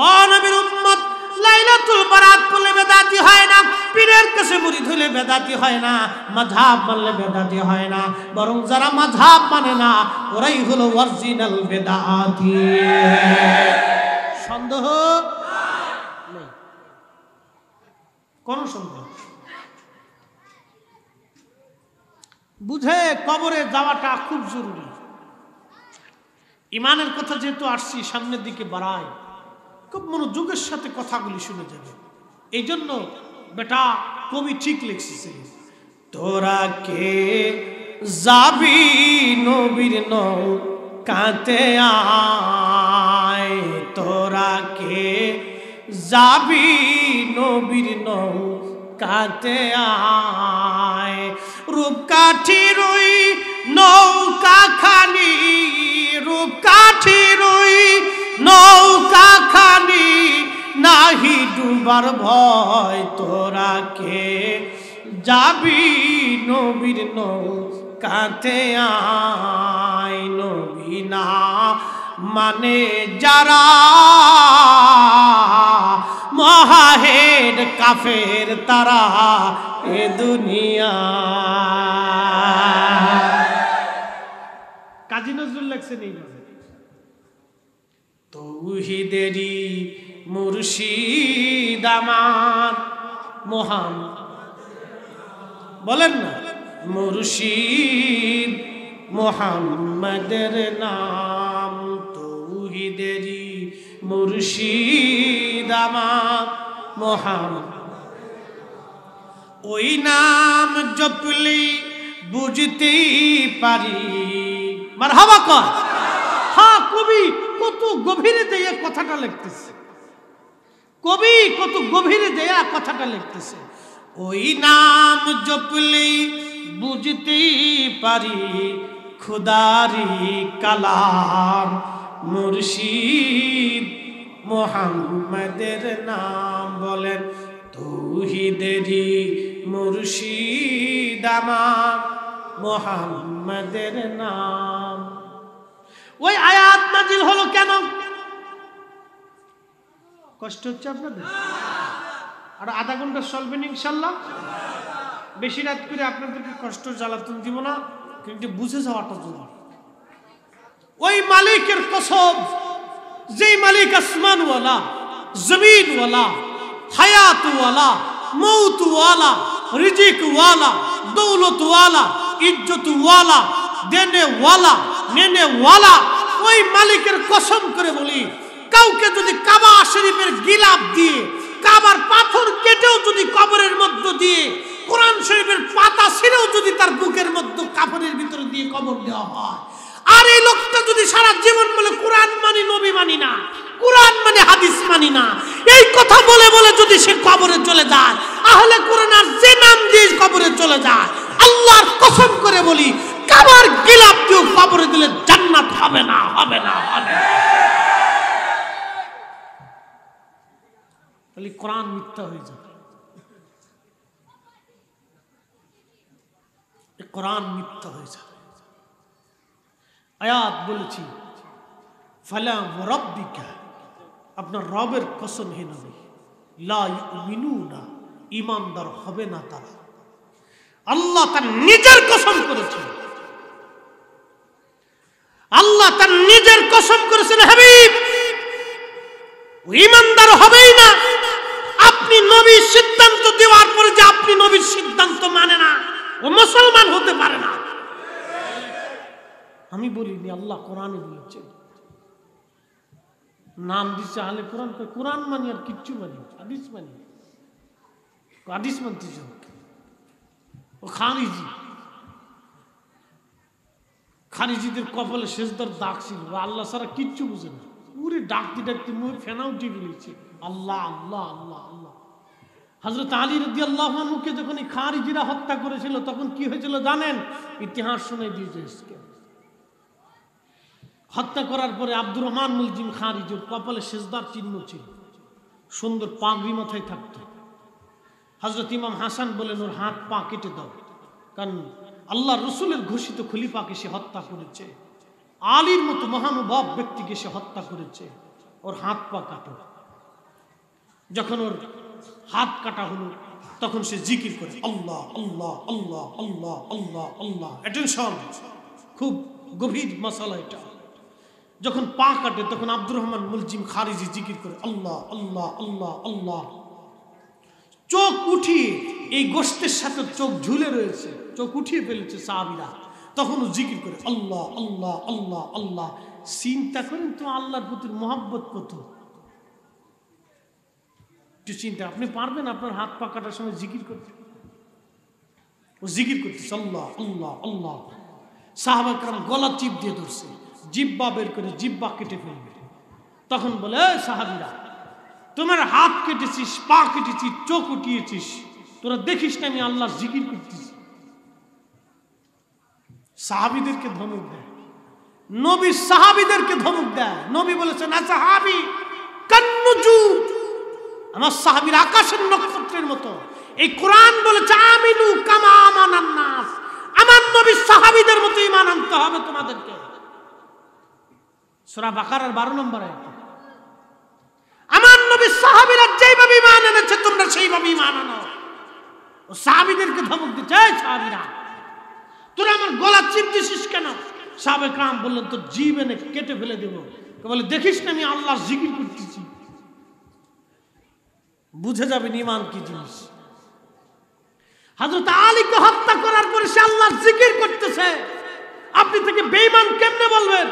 S1: ও নবীর উম্মত, লাইলাতুল বারাত পড়লে বেদাতি হয় না, পীরের কাছে মুরিদ হইলে বেদাতি হয় না, মাযহাব মানলে বেদাতি হয় না, বরং যারা মাযহাব মানে না ওরাই হলো অরিজিনাল বেদাতি। সন্দেহ নেই, কোন সন্দেহ? বুঝে কবরে যাওয়াটা খুব জরুরি। ইমানের কথা যেহেতু আসছি, সামনের দিকে বাড়ায়, খুব মনোযোগের সাথে কথাগুলি শুনে যাবে। এই জন্য বেটা কবি ঠিক লিখছে, তোরা কে যাবি নবীর নৌকাতে আয়, তোরা কে যাবি নবীর নৌকাতে আয়, রূপকাঠির ওই নৌকা খানি, রূপকাঠির ওই নৌকা খানি নাহি ডুবার ভয়, তোরা কে যাবি নবীর নৌকাতে আয়। নবী না মানে যারা মহাহেড কাফের, তারা এ দুনিয়া। কাজী নজরুল লেখছেন এইভাবে, তৌহিদেরই মুর্শিদ আমার মোহাম্মদ, বলেন না মুর্শিদ মোহাম্মদের নাম, তৌহিদেরই মুর্শিদ আমার মোহাম্মদ, ওই নাম জপলি বুঝতেই পারি। মারহাবা কর। হ্যাঁ, কবি কত গভীরে দেয়া কথাটা লিখতেছে, কবি কত গভীরে দেয়া কথাটা লিখতেছে। ওই নাম জপলি বুঝতেই পারি, খুদারি কালাম মুর্শিদ মোহাম্মদের নাম। বলেন তৌহিদেরই মুর্শিদ আমার মোহাম্মদের নাম। ওই আয়াত নাজিল হলো কেন? কষ্ট হচ্ছে আপনাদের? আর আধা ঘন্টা চলবেন ইনশাল্লাহ। বেশি রাত করে আপনাদেরকে কষ্ট জ্বালাতন দিব না, কিন্তু বুঝে যাওয়াটা জরুরি। ওই মালিকের কসম, যেই মালিক আসমানওয়ালা, জমিনওয়ালা, হায়াতওয়ালা, মৌতওয়ালা, রিজিকওয়ালা, দৌলতওয়ালা, ইজ্জতওয়ালা, দেনেওয়ালা, নেনেওয়ালা, ওই মালিকের কসম করে বলি, কাউকে যদি কাবা শরীফের গিলাফ দিয়ে, কাবার পাথর কেটেও যদি কবরের মধ্য দিয়ে, কোরআন শরীফের পাতা ছিঁড়েও যদি তার বুকের মধ্যে কাফনের ভিতরে দিয়ে কবর দেওয়া হয়, আর এই লোকটা যদি সারা জীবন বলে কোরআন মানি, নবী মানি না, কোরআন মানে হাদিস মানি না, এই কথা বলে বলে যদি সে কবরে চলে যায়, আহলে কোরআন আর যে নাম দিয়ে কবরে চলে যায়, আল্লাহর কসম করে বলি, কাবার গিলাফ দিয়ে কবরে দিলে জান্নাত হবে না, হবে না, হবে না। তাহলে কোরআন মিথ্যা হয়ে যাবে, কোরআন মিথ্যা হয়ে যাবে। আয়াত বলেছি, ফালা ওয়ারাব্বিকা, আপনার রবের কসম হে নবী, লা ইউমিনুনা, ঈমানদার হবে না তারা। আল্লাহ তার নিজের কসম করেছেন, আল্লাহ তার নিজের কসম করেছেন, হাবিব ঈমানদার হবেই না। আপনি নবীর সিদ্ধান্ত দেওয়ার পরে যে আপনি নবীর সিদ্ধান্ত মানে না, ও মুসলমান হতে পারে না। আমি বলিনি, আল্লাহ কোরআনে বলেছেন। নাম দিচ্ছে আহলে কোরআন, কোরআন মানি আর কিচ্ছু মানি, হাদিস মানি, হাদিস মানতে ও খারিজি, খারিজিদের কপালে সেজদার দাগ ছিল, আল্লাহ সারা কিচ্ছু বুঝে না, পুরো ডাকতে ডাকতে মুখ ফেনা উঠে ফেলেছে, আল্লাহ আল্লাহ আল্লাহ আল্লাহ। হযরত আলী রাদিয়াল্লাহু আনহুকে যখন এই খারিজিরা হত্যা করেছিল, তখন কি হয়েছিল জানেন? ইতিহাস শুনে দিয়েছে। হত্যা করার পরে আব্দুর রহমান মুলজিম খারিজির কপালে সেজদার চিহ্ন ছিল, সুন্দর পাগড়ি মাথায় থাকত। হযরত ইমাম হাসান বলেন, ওর হাত পা কেটে দাও, কারণ আল্লাহ রসুলের ঘোষিত খলিফাকে সে হত্যা করেছে, আলীর মতো মহানুভব ব্যক্তিকে সে হত্যা করেছে, ওর হাত পা কাটো। যখন ওর হাত কাটা হলো, তখন সে জিকির করে আল্লাহ আল্লাহ আল্লাহ আল্লাহ আল্লাহ আল্লাহ। অ্যাটেনশন, খুব গভীর মাসালা এটা। যখন পা কাটে, তখন আব্দুর রহমান মুলজিম খারিজি জিকির করে আল্লাহ আল্লাহ আল্লাহ আল্লাহ। চোখ উঠিয়ে, এই গোশতের সাথে চোখ ঝুলে রয়েছে, চোখ উঠিয়ে ফেলেছে সাহাবীরা, তখনও জিকির করে আল্লাহ আল্লাহ আল্লাহ আল্লাহ। চিন্তা করেন তো আল্লাহর প্রতি মহব্বত কত। একটু চিন্তা, আপনি পারবেন আপনার হাত পা কাটার সময় জিকির করতে? ও জিকির করতেছে আল্লাহ আল্লাহ আল্লাহ। সাহাবা কেরাম গলা চিপ দিয়ে ধরছে, জিব্বা বের করে জিব্বা কেটে ফেলবে। তখন বলে, সাহাবীরা, তোমার হাত কেটেছিস, পা কেটেছিস, চোখ উঠিয়েছিস, তোরা দেখিস না আমি আল্লাহ জিকির করতেছি? সাহাবীদেরকে ধমক দেয়, নবী সাহাবীদেরকে ধমক দেয়। নবী বলেছেন, সাহাবী কান্নুজুম, আমার সাহাবীর আকাশের নক্ষত্রের মতো। এই কোরআন বলেছে আমিনু কামা আমানান নাস, আমার নবী সাহাবীদের মতো ঈমান আনতে হবে তোমাদেরকে। সূরা বাকারার 12 নম্বর আয়াত। আমার নবী সাহাবীরা যেইভাবে ঈমান এনেছে, তোমরা সেইভাবে ঈমান আনো। ও সাহাবীদেরকে ধমক দিচ্ছে, এই সাহাবীরা, তোরা আমার গলা চিপ দিছিস কেন? সাহাবে کرام বললেন, তো জীব এনে কেটে ফেলে দেব। বলে, দেখিস না আমি আল্লাহ জিকির করতেছি? বুঝে যাবেন ঈমান কি জিনিস। হযরত আলীকে হত্যা করার পরে সে আল্লাহর জিকির করতেছে, আপনি থেকে বেঈমান কেমনে বলবেন?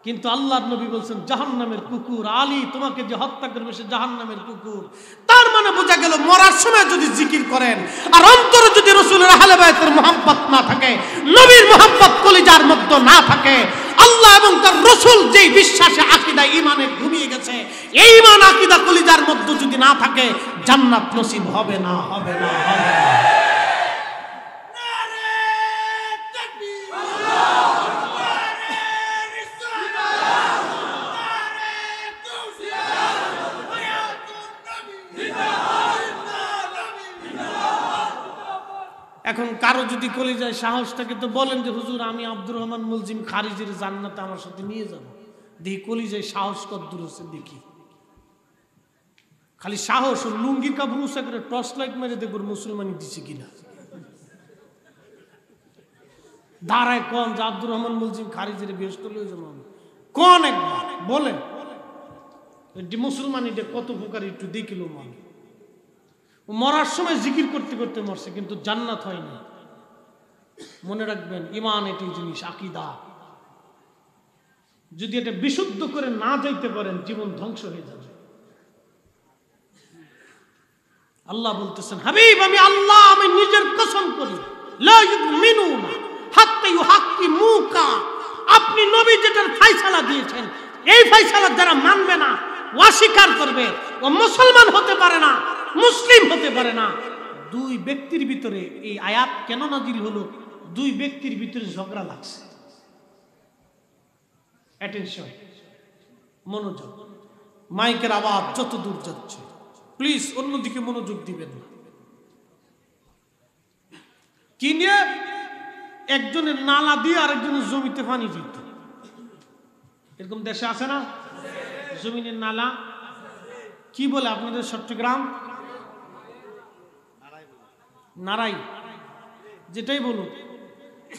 S1: কিন্তু আল্লাহর নবী বলছেন, জাহান্নামের কুকুর, আলী তোমাকে যে হত্যা করবে সে জাহান্নামের কুকুর। তার মানে বোঝা গেল, মরার সময় যদি জিকির করেন আর অন্তরে যদি রাসূলের আহলে বায়তের মুহাব্বত না থাকে, নবীর মুহাব্বত কলিজার মধ্যে না থাকে, আল্লাহ এবং তার রাসূল যেই বিশ্বাসে আকীদা ঈমানে ঘুমিয়ে গেছে, এই ঈমান আকীদা কলিজার মধ্যে যদি না থাকে, জান্নাত নসিব হবে না, হবে না, হবে না। এখন কারো যদি কলিজায় সাহস থাকে তো বলেন যে, হুজুর আমি আব্দুর রহমান মুলজিম খারিজির জান্নাতে আমার সাথে নিয়ে যাব। দেখি কলিজায় সাহস কদ্দুর আছে, দেখি। খালি সাহস, লুঙ্গির কাপড় উঁচা করে টর্চ লাইট মেরে দেখব মুসলমানি দিছে কিনা। দাঁড়ায় কোন যে আব্দুর রহমান মুলজিম খারিজের ব্যস্ত লয়ে যাবো কোন একবার বলে মুসলমান এটা কত প্রকার একটু দেখিল মান মরার সময় জিকির করতে করতে মরছে কিন্তু জান্নাত হয়নি। মনে রাখবেন ঈমান এটাই জিনিস, আকীদা। যদি এটা বিশুদ্ধ করে না যাইতে পারেন জীবন ধ্বংস হয়ে যাবে। আল্লাহ বলতেছেন, হাবিব আমি আল্লাহ, আমি নিজের কসম করি, লা ইউমিনুনা হাত্তা ইউহাক্কিমুকা, আপনি নবী যেটার ফয়সালা দিয়েছেন এই ফয়সালা যারা মানবে না, অস্বীকার করবে, ও মুসলমান হতে পারে না, মুসলিম হতে পারে না। দুই ব্যক্তির ভিতরে এই আয়াত কেন নাজিল হলো? দুই ব্যক্তির ভিতরে ঝগড়া লাগছে। অ্যাটেনশন, মনোযোগ। মাইকের আওয়াজ যত দূর যাচ্ছে প্লিজ অন্যদিকে মনোযোগ দিবেন না। কি নিয়ে? একজনের নালা দিয়ে আরেকজনের জমিতে পানি দিত। এরকম দেশে আছে না? জমিনের নালা কি বলে আপনাদের চট্টগ্রাম? নারাই, যেটাই বলুন,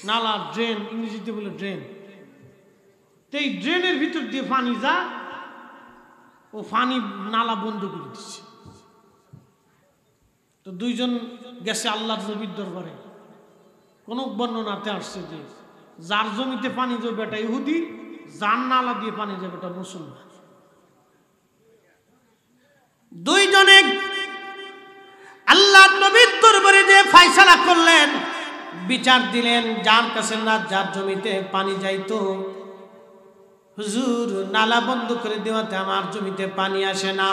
S1: নালা, ড্রেন, ইংরেজিতে বলে ড্রেন। এই ড্রেনের ভিতর দিয়ে পানি যা, ও পানি নালা বন্ধ করে দিচ্ছে। তো দুইজন গেছে আল্লাহর নবীর দরবারে। কোন বর্ণনাতে আসছে যে যার জমিতে পানি যাবে এটা ইহুদি, যার নালা দিয়ে পানি যাবে এটা মুসলমান। দুইজনে আল্লাহর নবীর দরবারে যে ফয়সালা করলেন, বিচার দিলেন, যার কাছে না যার জমিতে পানি যাইতো, হুজুর নালা বন্ধ করে দেওয়াতে আমার জমিতে পানি আসে না।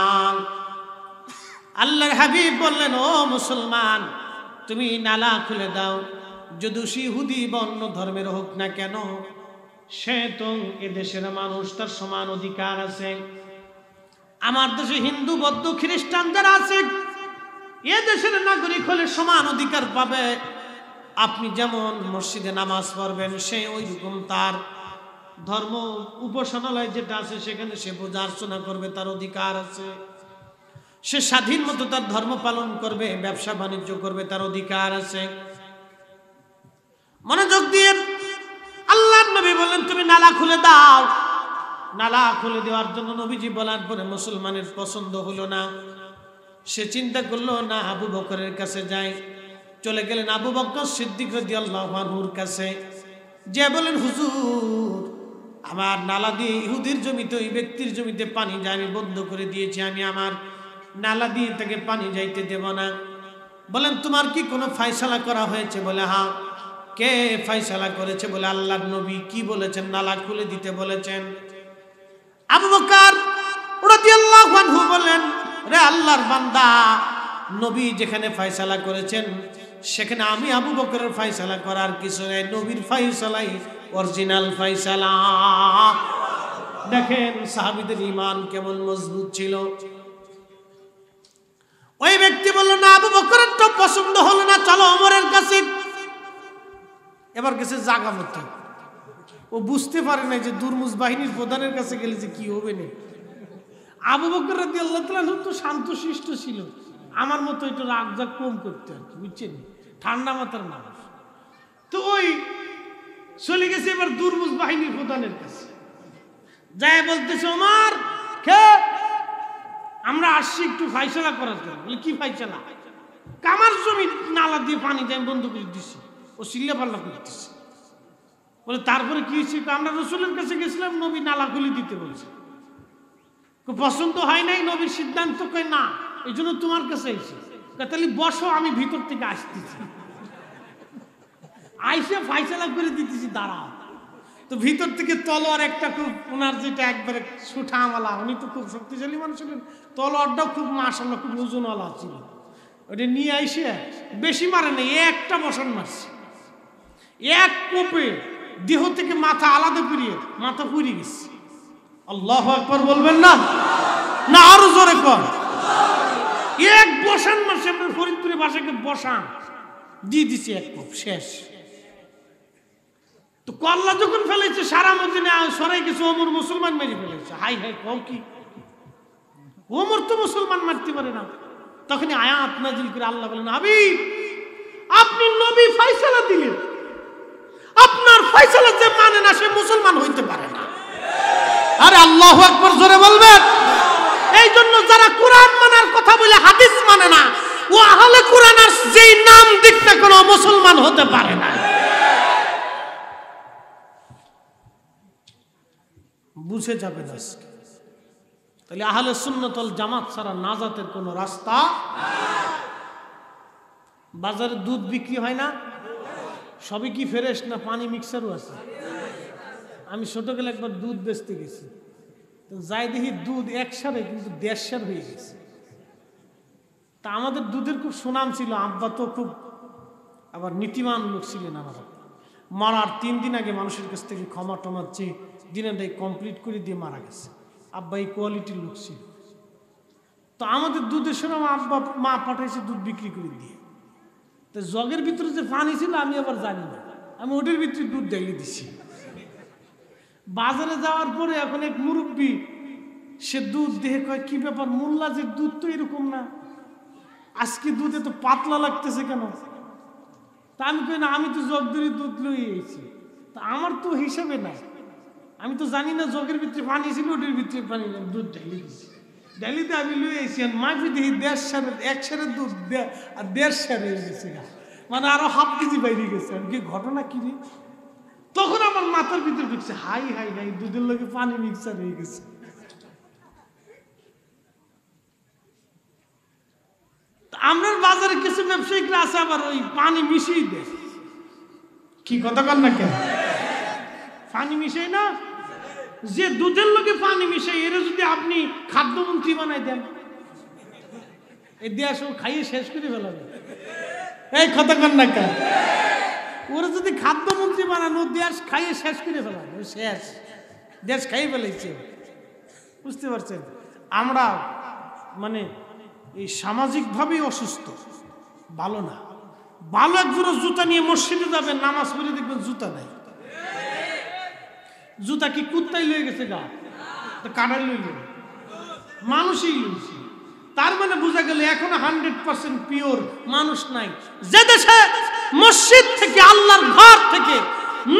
S1: আল্লাহর হাবিব বললেন, ও মুসলমান, তুমি নালা খুলে দাও। যদি সে ইহুদি বা অন্য ধর্মের হোক না কেন, সে তো এদেশের মানুষ, তার সমান অধিকার আছে। আমার দেশে হিন্দু, বৌদ্ধ, খ্রিস্টান যারা আছে, এ দেশের নাগরিক হলে সমান অধিকার পাবে। আপনি যেমন মসজিদে নামাজ পড়বেন, সে ওই রকম তার ধর্ম উপাসনালয় যেটা আছে সেখানে সে পূজা অর্চনা করবে, তার অধিকার আছে। সে স্বাধীন মতো তার ধর্ম পালন করবে, ব্যবসা বাণিজ্য করবে, তার অধিকার আছে। মনোযোগ দিয়ে আল্লাহর নবী বললেন, তুমি নালা খুলে দাও। নালা খুলে দেওয়ার জন্য নবীজি বলার পরে মুসলমানের পছন্দ হলো না। সে চিন্তা করলো না, আবু বকরের কাছে যাই। চলে গেলেন আবু বকর সিদ্দিক রাদিয়াল্লাহু আনহুর কাছে, যে বলেন, হুজুর আমার নালা দিয়ে ইহুদির জমিতে, ওই ব্যক্তির জমিতে পানি যায়, আমি বন্ধ করে দিয়েছি, আমি আমার নালা দিয়ে তাকে পানি যাইতে দেব না। বলেন, তোমার কি কোনো ফয়সালা করা হয়েছে? বলে, হ্যাঁ। কে ফয়সালা করেছে? বলে, আল্লাহর নবী। কি বলেছেন? নালা খুলে দিতে বলেছেন। আবু বকর রাদিয়াল্লাহু আনহু বলেন, রে আল্লাহর বান্দা, নবী যেখানে ফয়সালা করেছেন সেখানে আমি আবু বকরের ফয়সালা করার কিছু নেই, নবীর ফয়সালাই অরিজিনাল ফয়সালা। দেখেন সাহাবীদের ঈমান কেমন মজবুত ছিল। ওই ব্যক্তি বলল, না আবু বকরের তো পছন্দ হলো না, চলো ওমরের কাছে। এবার গেছে জাগা মতো, ও বুঝতে পারে না যে দুর্মুজ বাহিনীর প্রধানের কাছে গেলে যে কি হবে না। আবু বকর রাদিয়াল্লাহু তাআলা তো শান্তশিষ্ট ছিল, আমার মতো একটু রাগ জাগ কম করতে আর কি, বুঝছেন, ঠান্ডা মাথার মানুষ। তো ওই চলে গেছে এবার দুর্মুজ বাহিনীর প্রধানের কাছে, যায় বলতেছে, ওমর কে, আমরা আসছি একটু ফয়সালা করার জন্য। বলে, কি ফয়সালা? আমার জমি নালা দিয়ে পানি যায় বন্ধ করে দিচ্ছি। ও চিল্লা পাল্লা করতেছে। বলে, তারপরে কি হয়েছে? আমরা রাসূলের কাছে গেছিলাম, নবী নালা খুলে দিতে বলছে, পছন্দ হয় নাই নবীর সিদ্ধান্ত। কই না, এই জন্য তোমার কাছে এসেছি। তাহলে বসো, আমি ভিতর থেকে আসতেছি, আইসে ফয়সালা করে দিতেছি, দাঁড়াও। তো ভিতর থেকে তলোয়ার একটা, খুব ওনার যেটা একবারে সুঠা আমলা, উনি তো খুব শক্তিশালী মানুষ ছিলেন, তলোয়ারটাও খুব মাশাআল্লাহ খুব ওজনওয়ালা ছিল। ওটা নিয়ে আইসে বেশি মারে নাই, একটা বসান মারছে, এক কোপে দেহ থেকে মাথা আলাদা করিয়ে মাথা পুড়ে গেছে। আল্লাহু আকবার বলবেন না? না আরো জোরে কর। এক বসান মারছে, আপনার ফরিদপুরের ভাষাকে বসান দিয়ে দিছে, এক কোপ শেষ। তো কল্লা যখন ফেলেছে সারা মদিনা সরাই গেছে, ওমর মুসলমান মেরে ফেলেছে। হাই হাই, কও কি? ওমর তো মুসলমান মারতে পারে না। তখনই আয়াত নাজিল করে আল্লাহ বলেন, হাবিব আপনি নবী ফয়সালা দিলেন, আপনার ফয়সালা যে মানে না সে মুসলমান হইতে পারে না। আরে আল্লাহু আকবার জোরে বলবেন। এই জন্য যারা কোরআন মানার কথা বলে হাদিস মানে না, ও আহলে কোরআন আর যেই নাম দিক না কোনো মুসলমান হতে পারে না। বুঝে যাবেন আজকে। তাহলে আহলে সুন্নাত ওয়াল জামাত ছাড়া নাজাতের কোনো রাস্তা। বাজারে দুধ বিক্রি হয় না, সবই কি ফ্রেশ না পানি মিক্সারও আছে? আমি ছোটবেলা একবার দুধ বেচতে গেছি, তো যাই দেখি দুধ একসারে কিন্তু 1.5 হয়ে গেছে। তা আমাদের দুধের খুব সুনাম ছিল, আব্বা তো খুব আবার নীতিমান লোক ছিলেন। আমার মারার 3 দিন আগে মানুষের কাছ থেকে ক্ষমা টমা চেয়ে দিনটাই কমপ্লিট করে দিয়ে মারা গেছে। আব্বা এই কোয়ালিটির লোক ছিল। তো আমাদের দুধের সুনাম, আব্বা মা পাঠাইছে দুধ বিক্রি করে দিয়ে। তো জগের ভিতরে যে পানি ছিল আমি আবার জানি না, আমি ওটার ভিতরে দুধ ঢেলে দিছি। বাজারে যাওয়ার পরে এখন এক মুরব্বী সে দুধ দেখে কয়, কি ব্যাপার মোল্লা, যে দুধ তো এরকম না, আজকে দুধ এত পাতলা লাগতেছে কেন? তা আমি কই না, আমি তো জগ ধরে দুধ লই এসেছি, তা আমার তো হিসাবে নাই, আমি তো জানি না জগের ভিতরে পানি ছিল, ওটার ভিতরে পানি না, দুধ ঢেলে দিচ্ছি। ঢেলিতে আমি লই এসেছি, আর মাফি দেখি 1.5 সেরের দুধ আর 1.5 সের হয়ে গেছে, মানে আরো 1/2 কেজি বাইরে গেছে। আর কি ঘটনা কি রে? তখন আমার মাথার ভিতরে ঢুকছে, হাই হাই হাই, দুধের লগে পানি মিক্সার হয়ে গেছে। আমরা বাজারে কিছু ব্যবসায়িকরা আছে আবার ওই পানি মিশিয়ে দেয়। কি কথা কন না কেন? পানি মিশাই না, যে দুধের লগে পানি মিশাই, এর যদি আপনি খাদ্যমন্ত্রী বানাই দেন, এই দেশ ও খাইয়ে শেষ করে ফেলাবে। এই কথা কন না কেন? ওরা যদি খাদ্যমন্ত্রী বানানো, দেশ খাইয়ে শেষ করে ফেলাবে, শেষ, দেশ খাইয়ে ফেলেছে। বুঝতে পারছেন? আমরা মানে এই সামাজিকভাবেই অসুস্থ, ভালো না। ভালো একজোড়া জুতা নিয়ে মসজিদে যাবেন, নামাজ পড়ে দেখবেন জুতা নাই। জুতা কি কুত্তাই লয়ে গেছে গা? কাটাই লইল, মানুষই লইছে। তার মানে বোঝা গেল এখনো 100% পিওর মানুষ নাই। যে দেশে মসজিদ থেকে, আল্লাহর ঘর থেকে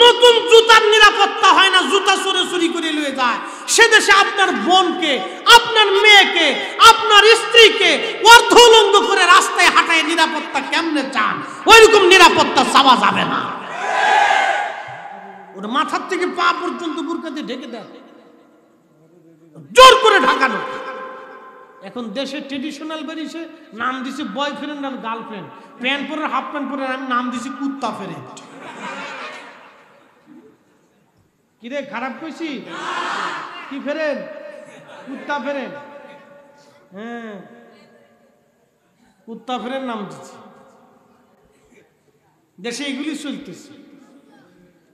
S1: নতুন জুতার নিরাপত্তা হয় না, জুতা চুরি করে লয়ে যায়, সে দেশে আপনার বোনকে, আপনার মেয়েকে, আপনার স্ত্রীকে অর্ধউলঙ্গ করে রাস্তায় হাঁটায় নিরাপত্তা কেমনে চান? ওইরকম নিরাপত্তা চাওয়া যাবে না। ওটা মাথার থেকে পা পর্যন্ত বুরকা দিয়ে ঢেকে দেয়, জোর করে ঢাকানো। এখন দেশে ট্রেডিশনাল বেরিয়েছে, নাম দিছে বয়ফ্রেন্ড আর গার্লফ্রেন্ড। প্যান্ট পরে, হাফ প্যান্ট পরে আমি নাম দিছি কুত্তা ফ্রেন্ড। কিরে খারাপ কইছি? কি ফেরেন? কুত্তা ফেরেন। হ্যাঁ, কুত্তা ফেরেন নাম দিচ্ছে। দেশে এগুলি চলতেছে।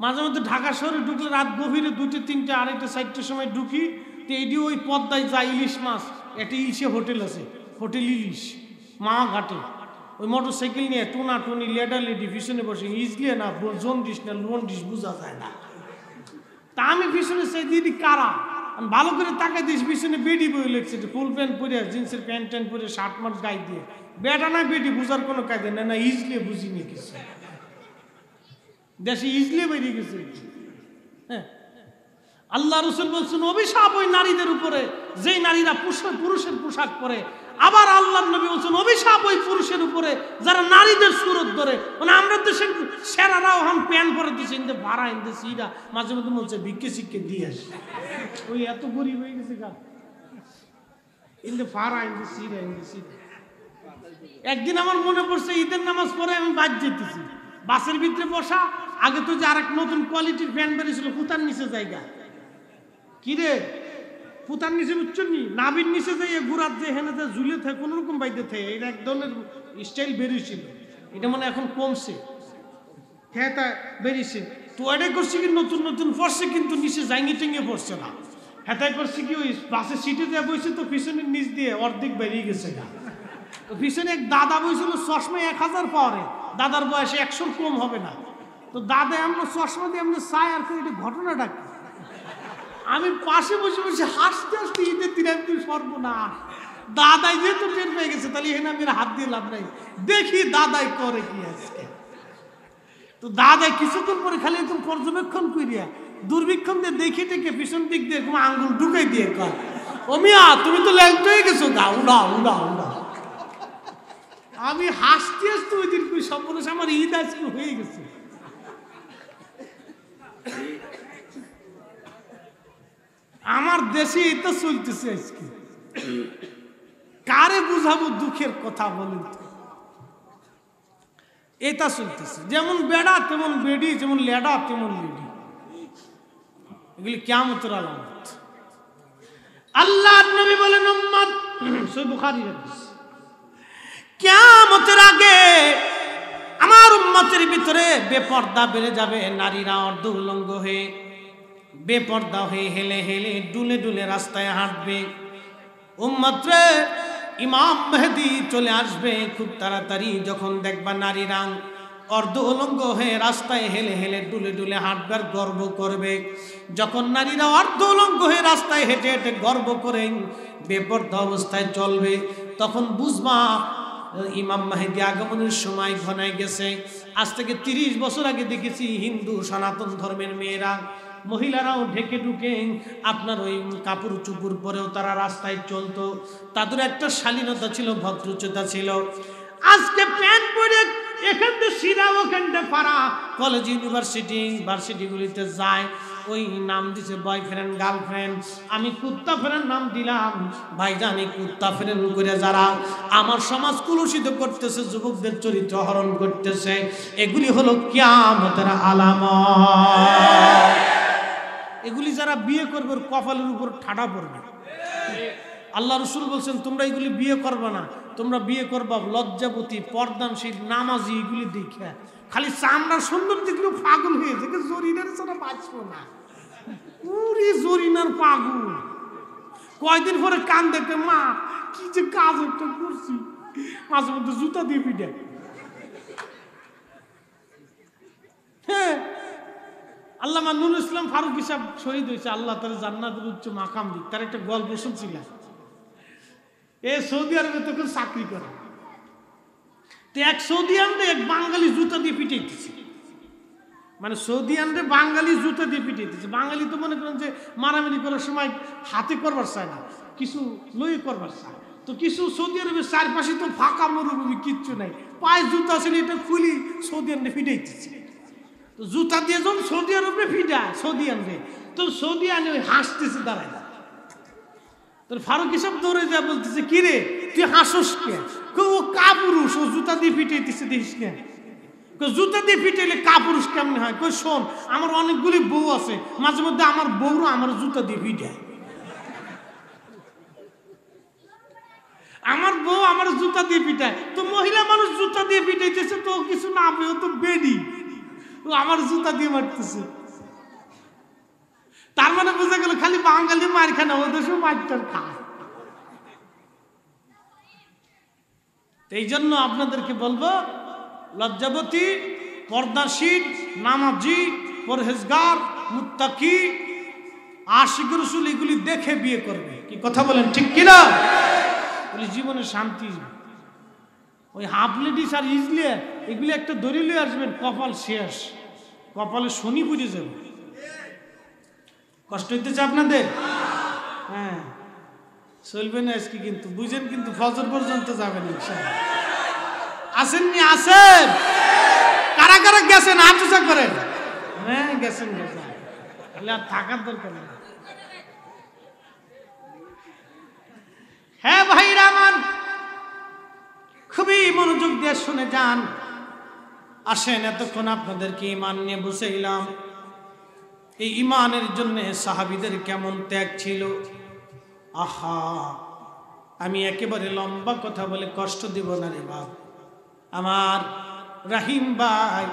S1: মাঝে মধ্যে ঢাকা শহরে ঢুকলে রাত গভীরে 2টা, 3টা, 2:30, 4টার সময় ঢুকি, তো এটি ওই পদ্মায় যায় ইলিশ মাছ, একটা ইলিশে হোটেল আছে, হোটেল ইলিশ মা ঘাটে। ওই মোটর সাইকেল নিয়ে টোনা টুনি, লেডা লেডি পিছনে বসে, ইজলিয়ে না জন্ডিস না লোন্ডিস বোঝা যায় না। তা আমি পিছনে চাই দিদি কারা, আমি ভালো করে তাকাই দিস, পিছনে বেডি বই লেগছে, ফুল প্যান্ট পরে, জিন্সের প্যান্ট ট্যান্ট পরে, শার্ট মার্ট গায়ে দিয়ে, বেটা না বেডি বুঝার কোনো কায়দা না, না ইজলিয়ে বুঝিনি কিছু। দেশে ইজলিয়ে বেরিয়ে গেছে। হ্যাঁ, আল্লাহ রাসূল বলছেন অভিশাপ ওই নারীদের উপরে যেই নারীরা পুরুষের পোশাক পরে। আবার আল্লাহর নবী বলছেন অভিশাপ ওই পুরুষের উপরে যারা নারীদের সুরত ধরে। মানে আমরা দেশের সেরারাও হাম প্যান্ট পরে দিচ্ছে, ইন্দে ভাড়া ইন্দে সিরা, মাঝে মধ্যে বলছে ভিক্ষে শিক্ষে দিয়ে আসে। ওই এত গরিব হয়ে গেছে গা, ইন্দে ভাড়া ইন্দে সিরা ইন্দে সিরা। একদিন আমার মনে পড়ছে, ঈদের নামাজ পড়ে আমি বাদ যেতেছি, বাসের ভিতরে বসা, আগে তো যে আরেক নতুন কোয়ালিটির প্যান্ট বেরিয়েছিল, ফুতার নিচে জায়গা, কিরে ফুতার নিচে বুঝছেন নি, নাবির নিচে যাই ঘুরার যে হেনে যে ঝুলে থাকে কোন রকম বাইতে থাকে, এটা এক ধরনের স্টাইল বেরিয়েছিল। এটা মানে এখন কমছে, হ্যাঁ তা বেরিয়েছে। তো এটাই করছে কি নতুন নতুন পড়ছে, কিন্তু নিচে জাঙ্গি টেঙ্গে পড়ছে না। হ্যাঁ করছে কি ওই বাসের সিটে দেওয়া বইছে, তো পিছনের নিচ দিয়ে অর্ধেক বেরিয়ে গেছে গা। তো পিছনে এক দাদা বইছিল চশমা 1000 পাওয়ারে, দাদার বয়সে 100 কম হবে না। তো দাদা আমরা চশমা দিয়ে আমরা চাই, আর এটা ঘটনাটা কি? আমি পাশে বসে বসে হাসতে হাসতে ঈদের দিন একদিন সর্বনাশ, দাদাই যেহেতু টের পেয়ে গেছে, তাহলে এখানে আমি হাত দিয়ে লাভ নাই, দেখি দাদাই করে কি আজকে। তো দাদা কিছুক্ষণ পরে খালি এরকম পর্যবেক্ষণ করিয়া দুর্বীক্ষণ দিয়ে দেখে টেকে পিছন দিক দিয়ে এরকম আঙ্গুল ঢুকাই দিয়ে কয়, ও মিয়া তুমি তো ল্যাংট হয়ে গেছো, গা উড়া উড়া উড়া। আমি হাসতে হাসতে ওই দিন কই সর্বনাশ আমার ঈদ আজকে হয়ে গেছে। আমার দেশে এটা চলতেছে আজকে, কারে বুঝাবো দুঃখের কথা বলেন তো? এটা চলতেছে, যেমন বেড়া তেমন বেডি, যেমন লেডা তেমন লেডি, এগুলি কিয়ামতের আলামত। আল্লাহর নবী বলেন উম্মত, সহিহ বুখারীর হাদিস, কিয়ামতের আগে আমার উম্মতের ভিতরে বেপর্দা বেড়ে যাবে, নারীরা অর্ধ উলঙ্গ হয়ে বেপর্দা হয়ে হেলে হেলে ডুলে ডুলে রাস্তায় হাঁটবে। উম্মত রে, ইমাম মেহেদী চলে আসবে খুব তাড়াতাড়ি। যখন দেখবা নারীরা অর্ধ উলঙ্গ হয়ে রাস্তায় হেলে হেলে ডুলে ডুলে হাঁটবার গর্ব করবে, যখন নারীরা অর্ধ উলঙ্গ হয়ে রাস্তায় হেঁটে হেঁটে গর্ব করে বেপর্দা অবস্থায় চলবে, তখন বুঝবা ইমাম মেহেদী আগমনের সময় ঘনায় গেছে। আজ থেকে 30 বছর আগে দেখেছি হিন্দু সনাতন ধর্মের মেয়েরা, মহিলারাও ঢেকে ঢুকে আপনার ওই কাপড় চুপুর পরেও তারা রাস্তায় চলতো। তাদের একটা শালীনতা ছিল, ভদ্রচতা ছিল। আজকে প্যান্ট পরে এখান থেকে সিরা ওখান থেকে পাড়া, কলেজ ইউনিভার্সিটিগুলিতে যায়, ওই নাম দিছে বয়ফ্রেন্ড গার্লফ্রেন্ড। আমি কুত্তা ফ্রেন্ড নাম দিলাম। ভাইজান, এই কুত্তা ফ্রেন্ড করে যারা আমার সমাজ কুলুষিত করতেছে, যুবকদের চরিত্র হরণ করতেছে, এগুলি হলো কিয়ামতের আলামত। এগুলি যারা বিয়ে করবে ওর কপালের উপর ঠাডা পড়বে। আল্লাহ রসুল বলছেন তোমরা এগুলি বিয়ে করবে না, তোমরা বিয়ে করবা লজ্জাবতী, পর্দানশীল, নামাজি, এগুলি দেখে খালি চামড়া সুন্দর দেখলেও পাগল হয়ে যায়, জরিনার ছাড়া বাঁচবো না। উরি জরিনার পাগল, কয়দিন পরে কান দেখে, মা কি যে কাজ একটা করছি, মাঝে মধ্যে জুতা দিয়ে পিঠে। হ্যাঁ, আল্লামা নুরুল ইসলাম ফারুকী সাহেব শহীদ হয়েছে, আল্লাহ তার জান্নাতের উচ্চ মাকাম দিক। তার একটা গল্প শুনছিলাম, এ সৌদি আরবে তখন চাকরি করে, তো এক সৌদি আনরে এক বাঙালি জুতা দিয়ে পিটাইতেছে, মানে সৌদি আনরে বাঙালি জুতা দিয়ে পিটাইতেছে। বাঙালি তো মনে করেন যে মারামারি করার সময় হাতে করবার চায় না, কিছু লই করবার চায়। তো কিছু সৌদি আরবের চারপাশে তো ফাঁকা মরুভূমি, কিচ্ছু নাই, পায়ে জুতা ছিল, এটা খুলি সৌদি আনরে পিটাইতেছে। তো জুতা দিয়ে যখন সৌদি আরবে ফিটায় সৌদি আনবে, তো সৌদি আনে ওই হাসতেছে দাঁড়ায়। তোর ফারুকী সাহেব দৌড়ে যায়, বলতেছে কি রে তুই হাসস কে? ও কাপুরুষ, ও জুতা দিয়ে পিটাইতেছে, দেখিস না? জুতা দিয়ে পিটাইলে কাপুরুষ কেমন হয়? কই শোন, আমার অনেকগুলি বউ আছে, মাঝে মধ্যে আমার বউরা আমার জুতা দিয়ে পিটায়। আমার বউ আমার জুতা দিয়ে পিটায়, তো মহিলা মানুষ জুতা দিয়ে পিটাইতেছে, তো কিছু না পেয়ে তো বেডি, ও আমার জুতা দিয়ে মারতেছে। তার মানে বোঝা গেল খালি বাঙালি মার খায় না, ওদের সব মারটার খায়। এই জন্য আপনাদেরকে বলবো, লজ্জাবতী, পর্দাশীল, নামাজি, পরহেজগার, মুত্তাকি, আশিক রাসূল, এগুলি দেখে বিয়ে করবে। কি কথা বলেন, ঠিক কিনা? বলি জীবনে শান্তি। ওই হাফ লেডিস আর ইজলে এগুলি একটা দড়ি আসবেন, কপাল শেষ, কপালে শনি পুজে যাবে। কষ্ট হইতেছে আপনাদের? হ্যাঁ, চলবে না আজকে কিন্তু, বুঝেন কিন্তু ফজর পর্যন্ত যাবেন ইনশাআল্লাহ। আসেননি? আসেন। কারা কারা গেছেন হাত উঁচা করেন। হ্যাঁ গেছেন, গেছেন, তাহলে আর থাকার দরকার নেই। হ্যাঁ ভাইরা আমার, খুবই মনোযোগ দিয়ে শুনে যান। আসেন, এতক্ষণ আপনাদেরকে ঈমান নিয়ে বুঝাইলাম, এই ঈমানের জন্য সাহাবীদের কেমন ত্যাগ ছিল। আহা, আমি একেবারে লম্বা কথা বলে কষ্ট দিব না রে বাপ। আমার রাহিম ভাই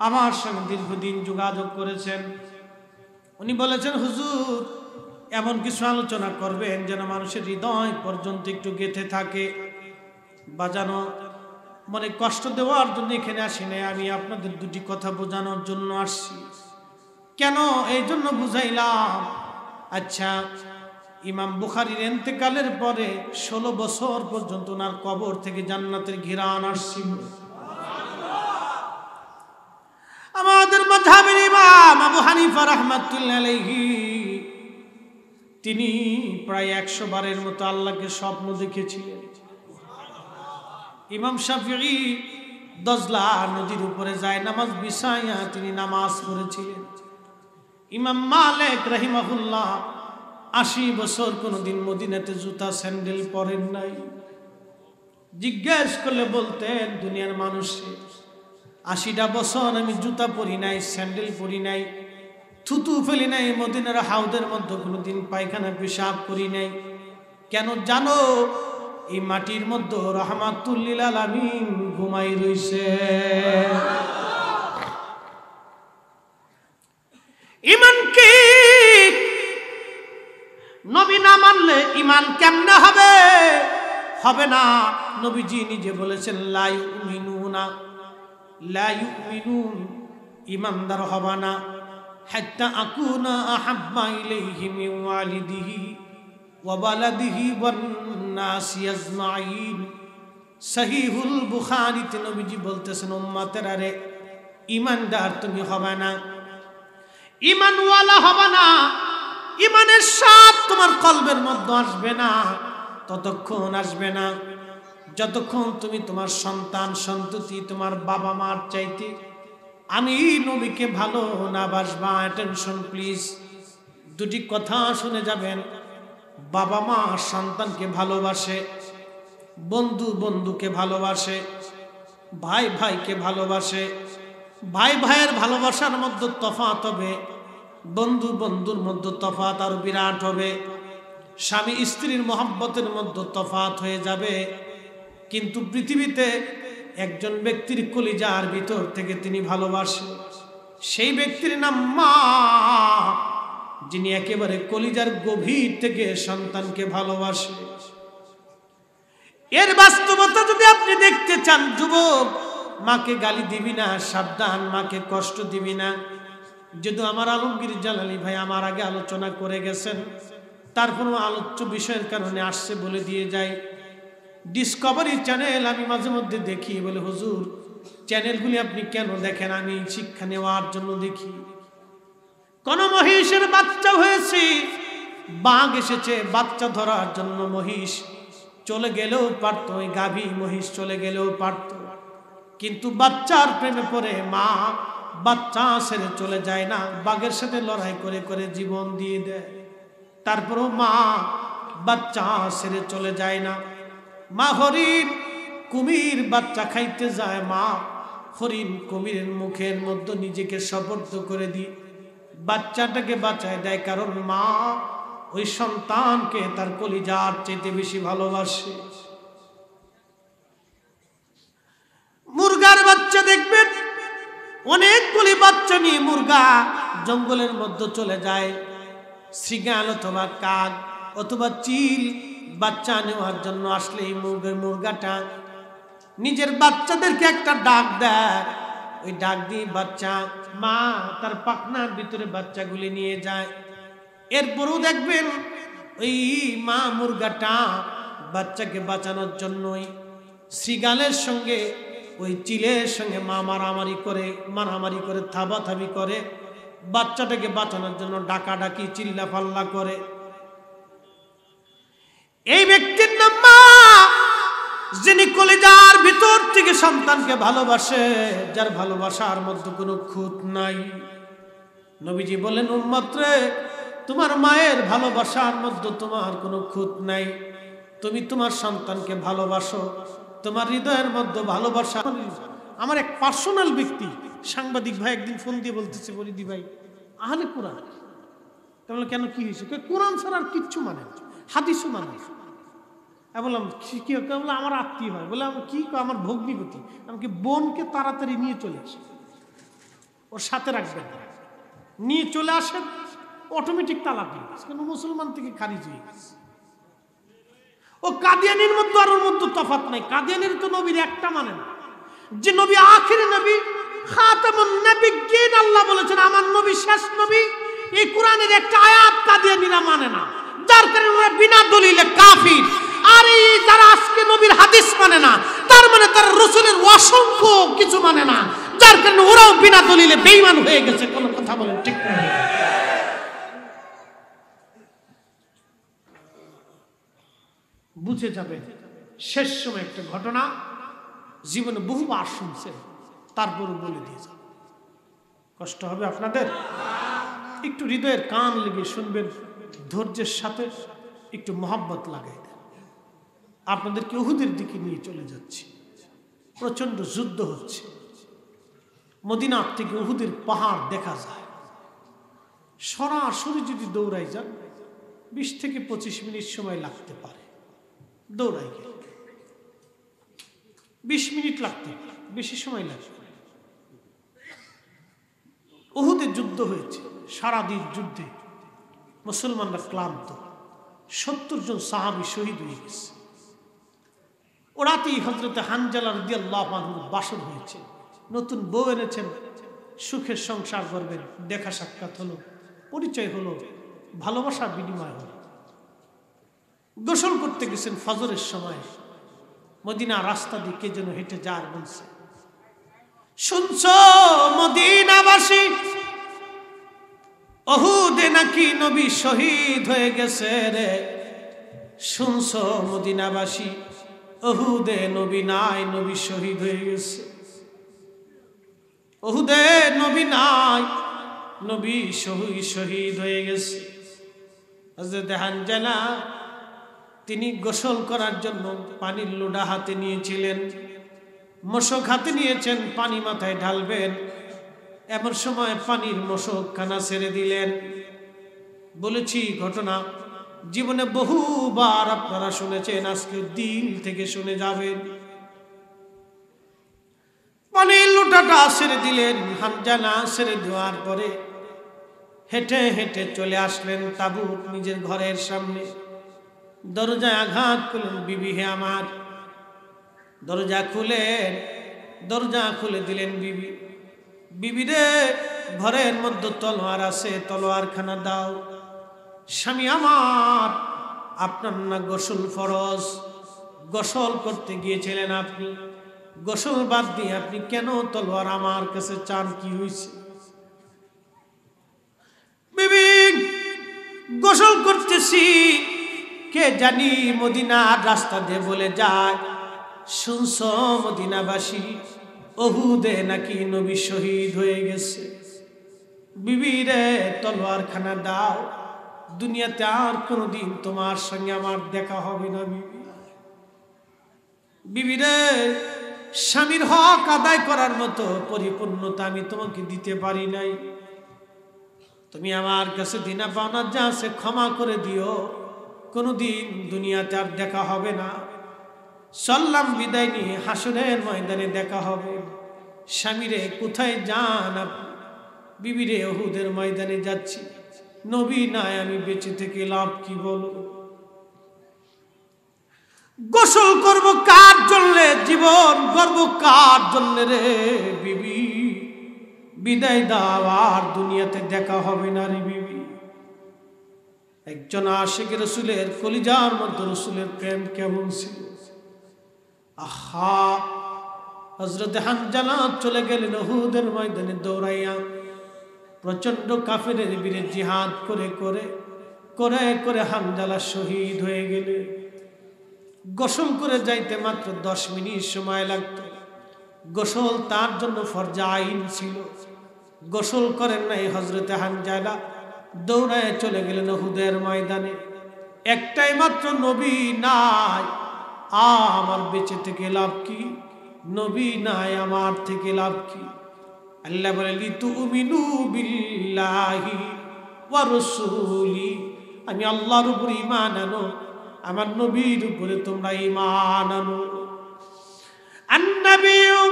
S1: আমার সঙ্গে দীর্ঘদিন যোগাযোগ করেছেন, উনি বলেছেন হুজুর এমন কিছু আলোচনা করবেন যেন মানুষের হৃদয় পর্যন্ত একটু গেঁথে থাকে। বাজানো মানে কষ্ট দেওয়ার জন্য এখানে আসি নাই, আমি আপনাদের দুটি কথা বোঝানোর জন্য আসছি। কেন এই জন্য বুঝাইলাম, আচ্ছা ইমাম বুখারীর ইন্তেকালের পরে 16 বছর পর্যন্ত ওনার কবর থেকে জান্নাতের ঘিরান আসছিল। ইমাম আবু হানিফা রাহমাতুল্লাহি আলাইহি তিনি প্রায় 100 বারের মতো আল্লাহকে স্বপ্ন দেখেছিলেন। ইমাম শাফিঈ দজলা নদীর উপরে যায় নামাজ বিছাইয়া তিনি নামাজ পড়েছিলেন। ইমাম মালিক রাহিমাহুল্লাহ 80 বছর কোনদিন মদিনাতে জুতা স্যান্ডেল পরেন নাই। জিজ্ঞেস করলে বলতেন দুনিয়ার মানুষ 80টা বছর আমি জুতা পরি নাই, স্যান্ডেল পরি নাই, থুতু ফেলি নাই, মদিনার হাউদের মধ্যে কোনোদিন পায়খানা পেশাব করি নাই। কেন জানো? এই মাটির মধ্যে রাহমাতুল লিল আলামিন ঘুমাই রইছে। ঈমান কি? নবী না মানলে ঈমান কেমনে হবে? হবে না। নবীজি নিজে বলেছেন লা ইউমিনুন, ঈমানদার হবে না হাত্তা আকুনা আহাব্বা ইলাইহি মিন ওয়ালিদিহি ওয়া বালাদিহি ওয়ান নাসি আজমাইন। সহিহুল বুখারীতে নবীজি বলতেছেন উম্মতেরা রে, ঈমানদার তুমি হবে না, ঈমানওয়ালা হবে না, ঈমানের স্বাদ তোমার কলবের মধ্যে আসবে না, ততক্ষণ আসবে না যতক্ষণ তুমি তোমার সন্তান সন্ততি তোমার বাবা মার চাইতে আমি নবীকে ভালো না বাসবা। অ্যাটেনশন প্লিজ, দুটি কথা শুনে যাবেন। বাবা মা সন্তানকে ভালোবাসে, বন্ধু বন্ধুকে ভালোবাসে, ভাই ভাইকে ভালোবাসে। ভাই ভাইয়ের ভালোবাসার মধ্যে তফাৎ হবে, বন্ধু বন্ধুর মধ্যে তফাৎ আর বিরাট হবে। স্বামী স্ত্রীর মহব্বতের মধ্যে তফাৎ হয়ে যাবে। কিন্তু পৃথিবীতে একজন ব্যক্তির কলিজার ভিতর থেকে তিনি ভালোবাসে, সেই ব্যক্তির নাম মা, যিনি একেবারে কলিজার গভীর থেকে সন্তানকে ভালোবাসে। এর বাস্তবতা যদি আপনি দেখতে চান যুবক, মাকে গালি দিবি না, সাবধান, মাকে কষ্ট দিবি না। যদি আমার আলমগীর জালালী ভাই আমার আগে আলোচনা করে গেছেন, তারপরও আলোচ্য বিষয়ের কারণে আসছে বলে দিয়ে যায়। ডিসকভারি চ্যানেল আমি মাঝে মধ্যে দেখি, বলে হুজুর চ্যানেলগুলি আপনি কেন দেখেন? আমি শিক্ষা নেওয়ার জন্য দেখি। কোন মহিষের বাচ্চা হয়েছে, বাঘ এসেছে বাচ্চা ধরার জন্য, মহিষ চলে গেলেও পারত, ওই গাভী মহিষ চলে গেলেও পারত, কিন্তু বাচ্চার প্রেমে পড়ে মা বাচ্চা ছেড়ে চলে যায় না, বাঘের সাথে লড়াই করে করে জীবন দিয়ে দেয়। তারপরও মা বাচ্চা ছেড়ে চলে যায় না। মা হরিণ কুমির বাচ্চা খাইতে যায়, মা হরিণ কুমিরের মুখের মধ্যে নিজেকে সমর্পণ করে দিয়ে বাচ্চাটাকে বাঁচায় দেয়, কারণ মা ওই সন্তানকে তার কলিজার চাইতে বেশি ভালোবাসে। মুরগার বাচ্চা দেখবেন, অনেকগুলি বাচ্চা নিয়ে মুরগা জঙ্গলের মধ্যে চলে যায়, শৃগাল অথবা কাক অথবা চিল বাচ্চা নেওয়ার জন্য আসলে এই মুরগাটা নিজের বাচ্চাদেরকে একটা ডাক দেয়, ওই ডাক দিয়ে বাচ্চা মা তার পাখনার ভিতরে বাচ্চাগুলি নিয়ে যায়। এরপরও দেখবেন ওই মা মুরগাটা বাচ্চাকে বাঁচানোর জন্যই শৃগালের সঙ্গে ওই চিলের সঙ্গে মা মারামারি করে থাবাথাবি করে, বাচ্চাটাকে বাঁচানোর জন্য ডাকাডাকি চিল্লাপাল্লা করে। এই ব্যক্তির নাম মা, যিনি কলিজার ভিতর থেকে সন্তানকে ভালোবাসে, যার ভালোবাসার মধ্যে কোনো খুঁত নাই। নবীজি বলেন উম্মত রে, তোমার মায়ের ভালোবাসার মধ্যে তোমার কোনো খুঁত নাই। তুমি তোমার সন্তানকে ভালোবাসো, তোমার হৃদয়ের মধ্যে ভালোবাসা। আমার এক পার্সোনাল ব্যক্তি সাংবাদিক ভাই একদিন ফোন দিয়ে বলতেছে, বলি দি ভাই আহলে কোরআন, তাহলে কেন কি হয়েছে? কোরআন ছাড়া আর কিচ্ছু মানে না, হাদিসও মানে। বললাম কি? বললাম আমার আত্মীয় হয়। বলে আমি কি, আমার ভগ্নিপতি, আমাকে বোনকে তাড়াতাড়ি নিয়ে চলে আসে, ওর সাথে রাখবেন, নিয়ে চলে আসেন, অটোমেটিক তালাক দিয়ে গেছে, কেন মুসলমান থেকে খারিজ হয়ে গেছে। ও কাদিয়ানির মধ্যে আর ওর মধ্যে তফাৎ নাই। কাদিয়ানির তো নবীর একটা মানে না, যে নবী আখির নবী, খাতামুন নবিয়্যিন, আল্লাহ বলেছেন আমার নবী শেষ নবী। এই কোরআনের একটা আয়াত কাদিয়ানিরা মানে না, যার কারণে ওরা বিনা দলিলে কাফির। আর এই যারা আজকে নবীর হাদিস মানে না, তার মানে তারা রাসূলের অসংখ্য কিছু মানে না, যার কারণে ওরাও বিনা দলিলে বেঈমান হয়ে গেছে। কোন কথা বলেন ঠিক না? বুঝে যাবে শেষ সময় একটা ঘটনা জীবনে বহুবার শুনছে, তারপরে বলে দিয়ে যাবে। কষ্ট হবে আপনাদের, একটু হৃদয়ের কান লেগে শুনবেন, ধৈর্যের সাথে একটু মহব্বত লাগাই দেন। আপনাদেরকে উহুদের দিকে নিয়ে চলে যাচ্ছি। প্রচন্ড যুদ্ধ হচ্ছে, মদিনা থেকে উহুদের পাহাড় দেখা যায়। সরাসরি যদি দৌড়াই যান 20 থেকে 25 মিনিট সময় লাগতে পারে। দৌড়াই গেলে 20 মিনিট লাগতে পারে, বেশি সময় লাগবে। উহুদের যুদ্ধ হয়েছে, সারাদিন যুদ্ধে মুসলমানরা ক্লান্ত, 70 জন সাহাবী শহীদ হয়ে গেছে। ওরাতেই হযরতে হানজালা রাদিয়াল্লাহু আনহুর বাসর হয়েছে, নতুন বউ এনেছেন, সুখের সংসার করবেন। দেখা সাক্ষাৎ হলো, পরিচয় হলো, ভালোবাসা বিনিময় হলো। গোসল করতে গেছেন ফজরের সময়, মদিনা রাস্তা দিয়ে কে যেন হেঁটে যার বলছে, শুনছো মদিনাবাসী, উহুদে নাকি নবী শহীদ হয়ে গেছে রে। শুনছো মদিনাবাসী, উহুদে নবী নাই, নবী শহীদ হয়ে গেছে। উহুদে নবী নাই, নবী শহীদ হয়ে গেছে। হযরত হানজালা তিনি গোসল করার জন্য পানির লোটা হাতে নিয়েছিলেন, মশক হাতে নিয়েছেন, পানি মাথায় ঢালবেন। এমন সময় পানির মশক খানা ছেড়ে দিলেন। বলেছি ঘটনা জীবনে বহুবার আপনারা শুনেছেন, আজকে দিল থেকে শুনে যাবেন। পানির লোটাটা ছেড়ে দিলেন। হানজালা ছেড়ে দেওয়ার পরে হেঁটে হেঁটে চলে আসলেন তাবুত নিজের ঘরের সামনে। দরজায় আঘাত করলেন, বিবি হে আমার। দরজা খুলেন, দরজা খুলে দিলেন বিবি। বিবি রে, ঘরের মধ্যে তলোয়ার আছে, তলোয়ার খানা দাও। স্বামী আমার, আপনার না গোসল ফরজ, গোসল করতে গিয়েছিলেন আপনি, গোসল বাদ দিয়ে আপনি কেন তলোয়ার আমার কাছে চান? কি হয়েছে? বিবি, গোসল করতেছি, কে জানি মদিনার রাস্তা দিয়ে বলে যায়, শুনছো মদিনাবাসী, উহুদে নাকি নবী শহীদ হয়ে গেছে। বিবি রে, তলোয়ার খানা দাও, দুনিয়াতে আর কোনোদিন তোমার সঙ্গে আমার দেখা হবে না। বিবি রে, স্বামীর হক আদায় করার মতো পরিপূর্ণতা আমি তোমাকে দিতে পারি নাই। তুমি আমার কাছে দিনা পাওনা যা আছে ক্ষমা করে দিও, কোনোদিন দুনিয়াতে আর দেখা হবে না। চললাম বিদায় নিয়ে, হাসরের ময়দানে দেখা হবে। স্বামীরে, কোথায় যান আপনি? বিবি রে, উহুদের ময়দানে যাচ্ছি। নবী নাই, আমি বেঁচে থেকে লাভ কি বলো? গোসল করব কার জন্য? জীবন করব কার জন্য রে? বিবি বিদায় দাও, আর দুনিয়াতে দেখা হবে না রে বিবি। একজন আশিক রাসূলের কলিজার মধ্যে রাসূলের প্রেম কেমন ছিল! আহা, হযরত হানজালা চলে গেলেন উহুদের ময়দানে দৌড়াইয়া। প্রচন্ড কাফেরের বিরুদ্ধে জিহাদ করে করে করে করে হানজালা শহীদ হয়ে গেলে। গোসল করে যাইতে মাত্র 10 মিনিট সময় লাগত। গোসল তার জন্য ফরজ আইন ছিল। গোসল করেন নাই হযরতে হানজালা, দৌড়ায় চলে গেলেন উহুদের ময়দানে। একটাই মাত্র নবী নাই, আমার বেঁচে থেকে লাভ কি? নবী নাই, আমার থেকে লাভ কি? আল্লাহ বলে, লিতুমিনু বিল্লাহি ওয়া রাসূলি, আমি আল্লাহর উপর ঈমান আনো, আমার নবীর উপরে তোমরা ঈমান আনো। আন-নাবিয়্যু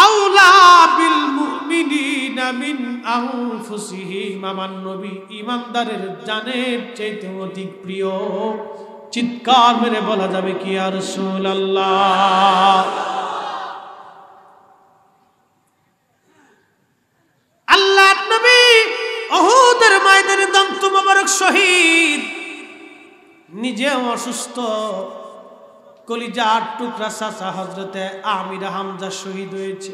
S1: আওলা বিল মুমিনিনা মিন আনফুসিহিম, আমার নবী ঈমানদারের জানের চাইতে অধিক প্রিয়। চিৎকার মেরে বলা যাবে কি ইয়া রাসূলুল্লাহ? আল্লাহর নবী উহুদের ময়দানে দন্ত মোবারক শহীদ, নিজেও অসুস্থ, কলিজার টুকরা চাচা হযরতে আমির হামজা শহীদ হয়েছে।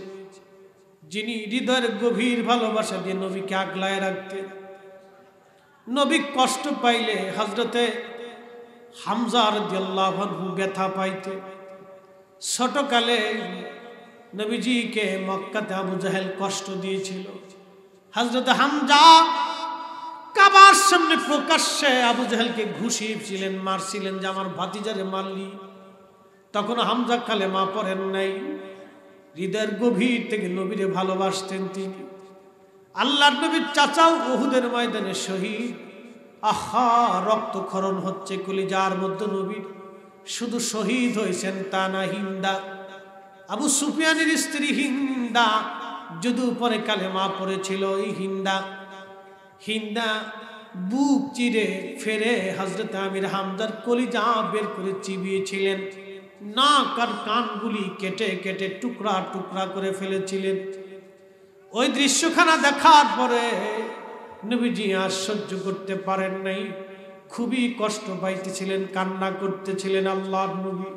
S1: যিনি হৃদয়ের গভীর ভালোবাসা দিয়ে নবীকে আগলায় রাখতেন। নবী কষ্ট পাইলে হযরতে হামজা রাদিয়াল্লাহু আনহু ব্যথা পাইতে। ছোটকালে নবীজিকে মক্কাতে আবু জাহেল কষ্ট দিয়েছিল। হযরতে হামজা কাবার সামনে প্রকাশ্যে আবু জাহেলকে ঘুষিয়েছিলেন, মারছিলেন যে আমার ভাতিজারে মারলি। তখন হামজা কালেমা পড়েন নাই, হৃদয়ের গভীর থেকে নবীরে ভালোবাসতেন তিনি। আল্লাহর নবীর চাচাও উহুদের ময়দানে শহীদ। আহা, রক্তক্ষরণ হচ্ছে কলিজার মধ্যে নবীর। শুধু শহীদ হয়েছেন তা না, হিন্দা আবু সুফিয়ানের স্ত্রী হিন্দা যদিও পরে কালেমা পড়েছিল, এই হিন্দা বুক চিরে ফেরে হযরত আমির হামজার কলিজা বের করে চিবিয়েছিলেন, নাক আর কানগুলি কেটে কেটে টুকরা টুকরা করে ফেলেছিলেন। ওই দৃশ্যখানা দেখার পরে নবীজি আর সহ্য করতে পারেন নাই, খুবই কষ্ট পাইতেছিলেন, কান্না করতেছিলেন আল্লাহর নবী।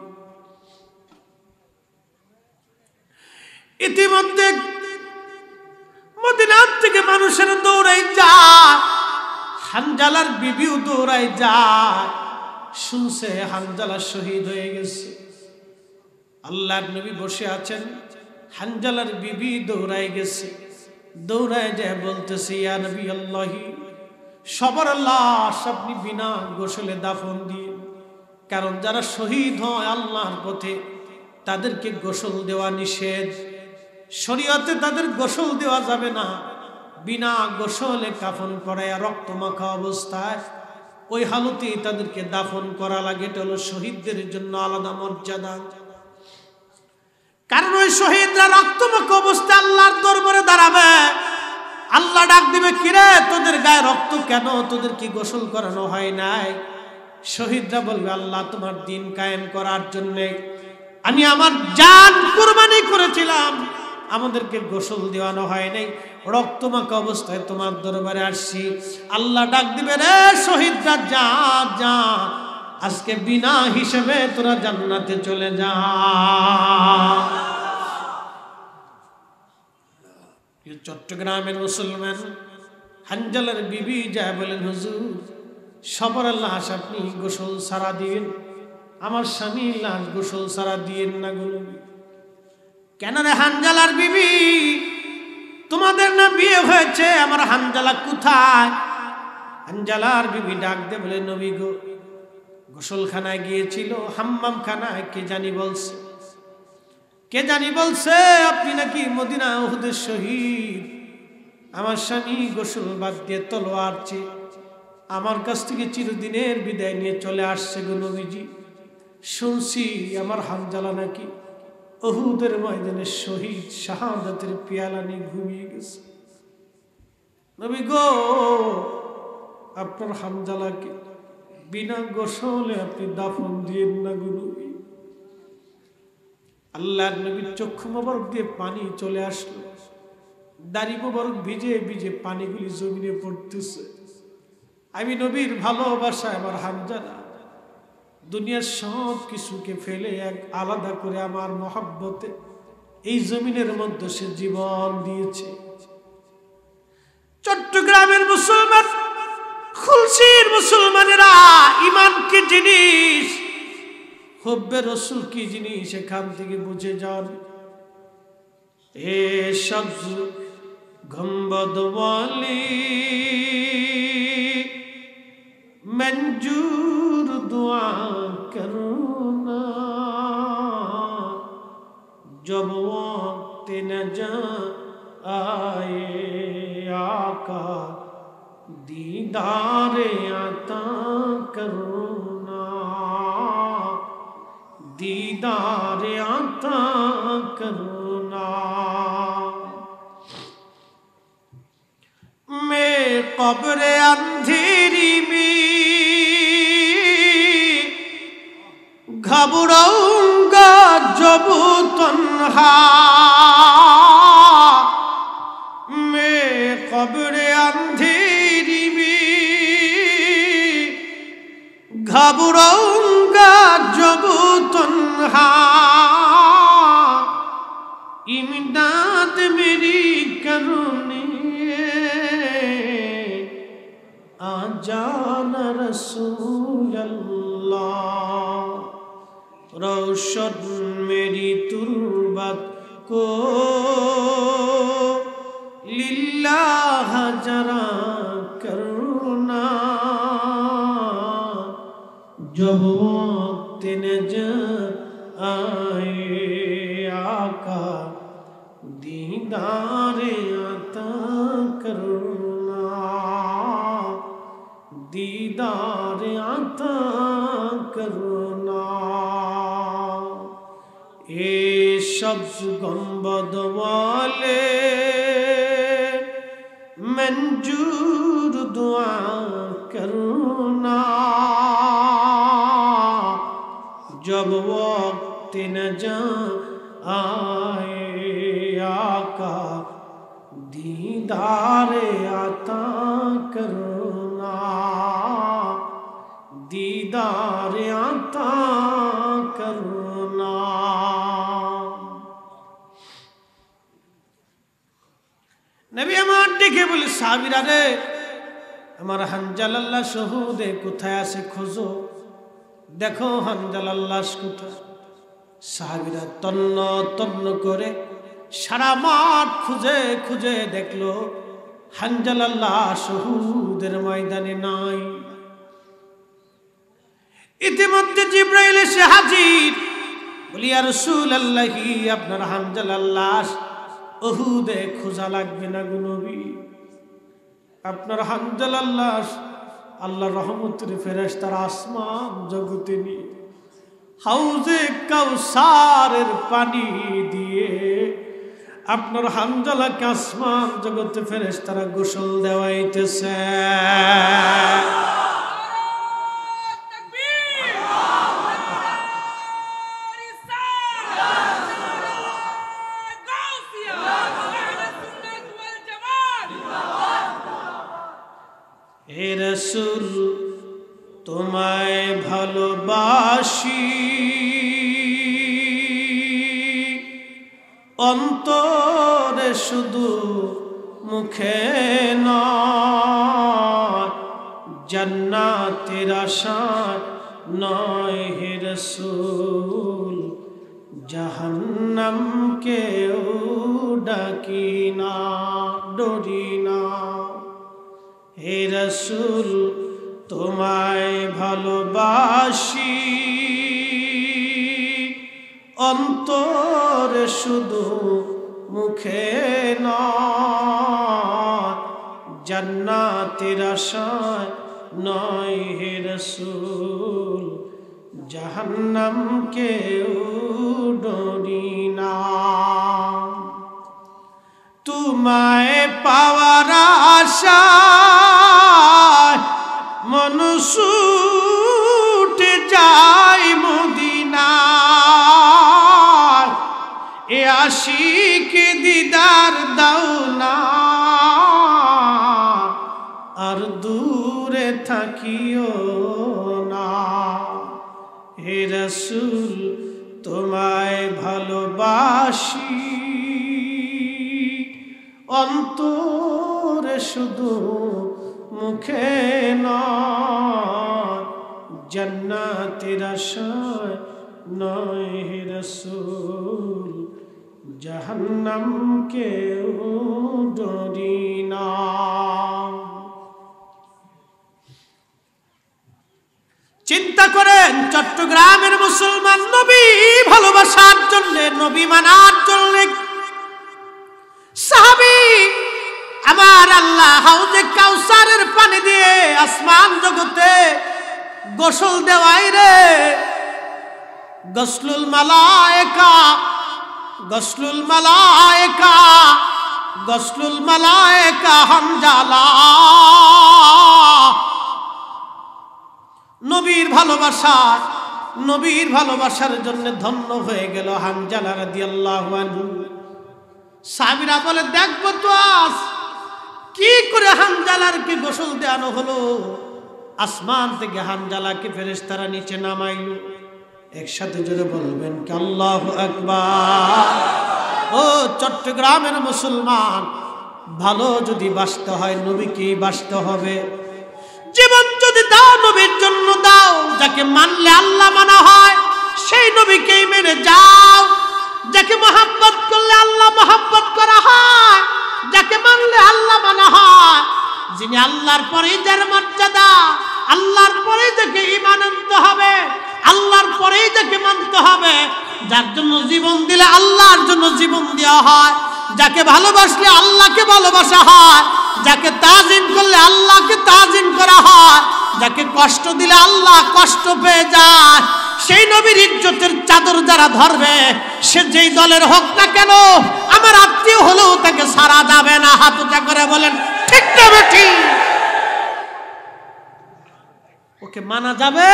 S1: ইতিমধ্যে মদিনা থেকে মানুষের দৌড়াই যায়, হানজালার বিবিও দৌড়াই যায়, শুনছে হানজালা শহীদ হয়ে গেছে। আল্লাহর নবী বসে আছেন, হানজালার বিবি দৌড়াই গেছে, দৌড়ায় যায় বলতেছে, ইয়া নবী আল্লাহি, সবার লাশ আপনি বিনা গোসলে দাফন দিয়ে। কারণ যারা শহীদ হয় আল্লাহর পথে তাদেরকে গোসল দেওয়া নিষেধ, শরীয়তে তাদের গোসল দেওয়া যাবে না। বিনা গোসলে কাফন করায় রক্ত মাখা অবস্থায় ওই হালতেই তাদেরকে দাফন করা লাগে। এটা হলো শহীদদের জন্য আলাদা মর্যাদা। কারণ ওই শহীদরা রক্তমাখা অবস্থায় আল্লাহর দরবারে দাঁড়াবে, আল্লাহ ডাক দিবে, কিরে তোদের গায়ে রক্ত কেন, তোদের কি গোসল করানো হয় নাই? শহীদরা বলবে, আল্লাহ তোমার দিন কায়েম করার জন্য আমি আমার জান কুরবানি করেছিলাম, আমাদেরকে গোসল দেওয়ানো হয় নাই, রক্তমাখা অবস্থায় তোমার দরবারে আসছি। আল্লাহ ডাক দিবে, রে শহীদরা যা যা, আজকে বিনা হিসেবে তোরা জান্নাতে চলে যা। চট্টগ্রামের মুসলমান হানজালার বিবি যায় বলেন, হুজুর সবার লাশ আপনি গোসল সারা দিন, আমার স্বামীর লাশ গোসল সারা দিয়েন না গো নবী। কেন রে হানজালার বিবি, তোমাদের না বিয়ে হয়েছে, আমার হানজালা কোথায়? হানজালার বিবি ডাক দে বলে, নবী গো গোসলখানায় গিয়েছিল, হাম্মাম খানায় কে জানি বলছে আপনি নাকি মদিনা উহুদের শহীদ। আমার স্বামী গোসল বাদ দিয়ে তলোয়ার চেয়ে আমার কাছ থেকে চিরদিনের বিদায় নিয়ে চলে আসছে গো নবীজি। শুনছি আমার হানজালা নাকি উহুদের ময়দানে শহীদ, শাহাদাতের পেয়ালা নিয়ে ঘুমিয়ে গেছে। নবী গো আপনার হানজালাকে বিনা গোসলে আপনি দাফন দিয়েন না গো নবী। আল্লাহর নবীর চক্ষু মোবারক দিয়ে পানি চলে আসলো, দাড়ি মোবারক ভিজে ভিজে পানিগুলি জমিনে পড়তেছে। আমি নবীর ভালোবাসা আমার হানজালা দুনিয়ার সব কিছুকে ফেলে এক আলাদা করে আমার মহব্বতে এই জমিনের মধ্যে সে জীবন দিয়েছে। চট্টগ্রামের মুসলমান, খুলশির মুসলমানেরা ঈমান কি জিনিস, হুব্বে রাসূল কি জিনিস এখান থেকে বুঝে যান। এ সবজ গম্বদ ওয়ালি मंजूर दुआ करना, जब वक्त नजा आए आका दीदारे आता करना, दीदारे आता करना। मैं कब्र अंधेरी में घबराऊंगा जब तन्हा, मैं कब्र अंधेरी में घबराऊंगा जब तन्हा, इमदाद मेरी करने आ जाना रसूल अल्लाह रोशन मेरी तुर्बत को लिल्लाह जरा करना जब वक्त नजर आए आका दीदार अता करना दीदार अता करना ए सब्ज गुंबद वाले मंजूर दुआ करना जब वक्त नजर आए आका दीदार अता करना दीदार अता करना नबी আমার ডেকে বলে সাহাবীরা রে আমার হানজালাল্লাহ শহীদে কোথায় আছে খোঁজো দেখো হানজালাল্লাহ কোথায় সাহাবীরা তন্ন তন্ন করে সারা মাঠ খুঁজে খুঁজে দেখলো হানজালাল্লাহ শহীদের ময়দানে নাই ইতিমধ্যে জিবরাইল এসে হাজির বলি ইয়া রাসূলুল্লাহি আপনার হানজালাল্লাহ উহুদে খোঁজা লাগবে না গো নবী আপনার হানজালাল্লাহ আল্লাহর রহমতের ফেরেশতারা আসমান জগতে নিয়ে হাউজে কাউসারের পানি দিয়ে আপনার হানজালাকে আসমান জগতে ফেরেশতারা গোসল দেওয়াইতেছে হে রাসূল তোমায় ভালোবাসি অন্তরে শুধু মুখে নয় জান্নাতের আশা নয় হে রাসূল জাহান্নামকে ডাকি না ডরি না হে রাসূল তোমায় ভালোবাসি অন্তরে শুধু মুখে নয় জান্নাতের আশায় নয় হে রাসূল জাহান্নামকে ডরি না তোমায় পাওয়ার আশায় মন ছুটে যায় মদিনায় এ আশিক দিদার দাও না আর দূরে থাকিও না হে রাসূল তোমায় ভালোবাসি অন্তরে শুধু মুখে নয় জান্নাতের আশায় নয় হে রাসূল জাহান্নামকে ডরি না চিন্তা করেন চট্টগ্রামের মুসলমান নবী ভালোবাসার জন্য নবী মানার জন্য সাহাবী আমার আল্লাহ হাউজে কাউসারের পানি দিয়ে আসমান জগতে গোসল দেওয়াই রে গসলুল মালায়েকা গসলুল মালায়েকা গসলুল মালায়েকা হানজালা নবীর ভালোবাসার জন্য ধন্য হয়ে গেল হানজালা রাদিয়াল্লাহু আনহু সাহাবীরা বলে দেখবো তো আজ কি করে হানজালারকে গোসল দেওয়ানো হলো আসমান থেকে হানজালাকে ফেরেশতারা নিচে নামাইলো একসাথে জোরে বলবেন কি আল্লাহু আকবার ও চট্টগ্রামের মুসলমান ভালো যদি বাসতে হয় নবীকেই বাসতে হবে। জীবন যদি দাও নবীর জন্য দাও, যাকে মানলে আল্লাহ মানা হয় সেই নবীকেই মেনে যাও। যাকে মহব্বত করলে আল্লাহ মহব্বত করা হয়, যাকে মানলে আল্লাহ মানা হয়। যিনি আল্লাহর পরে যার মর্যাদা, আল্লাহর পরে যাকে ঈমান আনতে হবে, আল্লাহর পরে যাকে মানতে হবে, যার জন্য জীবন দিলে আল্লাহর জন্য জীবন দেওয়া হয়, যাকে ভালোবাসলে আল্লাহকে ভালোবাসা হয়, যাকে তাজিম করলে আল্লাহকে তাজিম করা হয়, যাকে কষ্ট দিলে আল্লাহ কষ্ট পেয়ে যায়, সেই নবীর ইজ্জতের চাদর যারা ধরবে, সে যেই দলের হোক না কেন, আমার আত্মীয় হলেও তাকে সারা যাবে না। হাত উঁচা করে বলেন ঠিক না বেঠিক? ওকে মানা যাবে?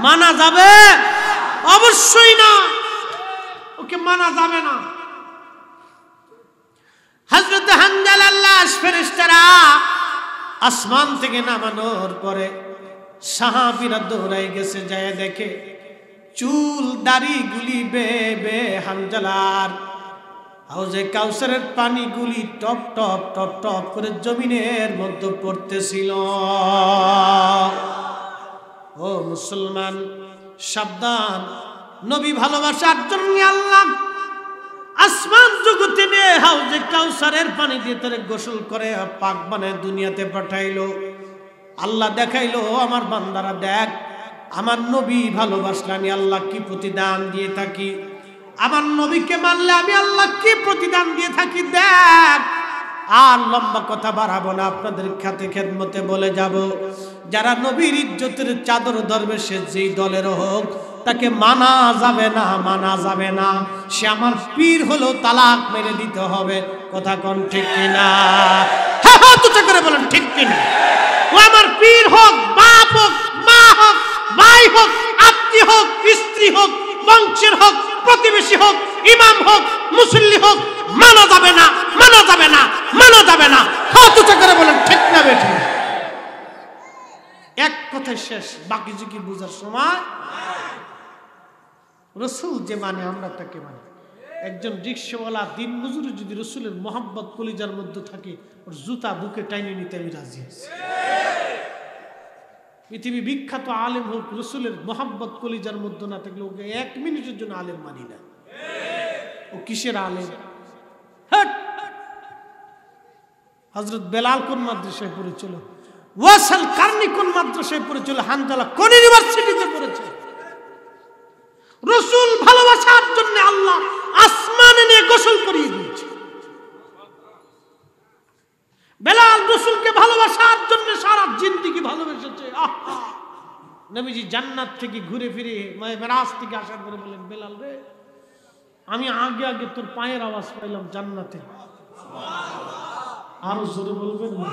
S1: মানা যাবে? অবশ্যই না, ওকে মানা যাবে না। হযরত হানজালা লাশ ফেরেশতারা আসমান থেকে নামানোর পরে সাহাবীরা দৌড়াই গেছে, যায় দেখে চুল দাড়ি গুলি বেবে হানজালার হাউজে কাউসারের পানিগুলি টপ টপ টপ টপ করে জমিনের মধ্যে পড়তেছিল। ও মুসলমান, সাবধান! নবী ভালোবাসার জন্য আল্লাহ আসমান জগতে নিয়ে হাউজে কাউসারের পানি দিয়ে তারে গোসল করে পাক বানায় দুনিয়াতে পাঠাইলো। আল্লাহ দেখাইলো, আমার বান্দারা দেখ, আমার নবী ভালোবাসলে আমি আল্লাহ কি প্রতিদান দিয়ে থাকি, আমার নবীকে মানলে আমি আল্লাহ কি প্রতিদান দিয়ে থাকি দেখ। আর লম্বা কথা বাড়াবো না, আপনাদের খাতে খেদমতে বলে যাব, যারা নবীর ইজ্জতের চাদর ধরবে সে যেই দলের হোক, তাকে মানা যাবে না, মানা যাবে না। সে আমার পীর হলো, তালাক মেরে দিতে হবে। কথা কোন ঠিক কিনা? হ্যাঁ হ্যাঁ তুই করে বলেন ঠিক কিনা? ও আমার পীর হোক, বাপ হোক, মা হোক, ভাই হোক, আত্মীয় হোক, স্ত্রী হোক, বংশের হোক, প্রতিবেশী হোক, ইমাম হোক, মুসল্লি হোক, মানা যাবে না, মানা যাবে না, মানা যাবে না। হ্যাঁ তুই করে বলেন ঠিক না বেঠিক? এক কথায় শেষ, বাকি কি বুঝার সময়? রসুল যে মানে আমরা তাকে মানে। একজন রিকশাওয়ালা দিন মজুরি যদি রসুলের মোহাম্মত কলিজার মধ্যে থাকে, ওর জুতা বুকে টাইনে নিতে আমি রাজি আছি। পৃথিবী বিখ্যাত আলেম হোক, রসুলের মোহাম্মত কলিজার মধ্যে না থাকলে ওকে এক মিনিটের জন্য আলেম মানি না। ও কিসের আলেম? হযরত বেলাল কোন মাদ্রাসায় পড়েছিল? ওয়াসাল কারনি কোন মাদ্রাসায় পড়েছিল? হানজালা কোন ইউনিভার্সিটিতে পড়েছে? রসুল ভালোবাসার জন্য আল্লাহ আসমানে নিয়ে গোসল করিয়ে দিয়েছে। বেলাল রসুলকে ভালোবাসার জন্য সারা জিন্দেগি ভালোবেসেছে। নবীজি জান্নাত থেকে ঘুরে ফিরে মেরাজ থেকে আসার পরে বলেন, বেলাল রে, আমি আগে আগে তোর পায়ের আওয়াজ পাইলাম জান্নাতে। আরো জোরে বলবেন না?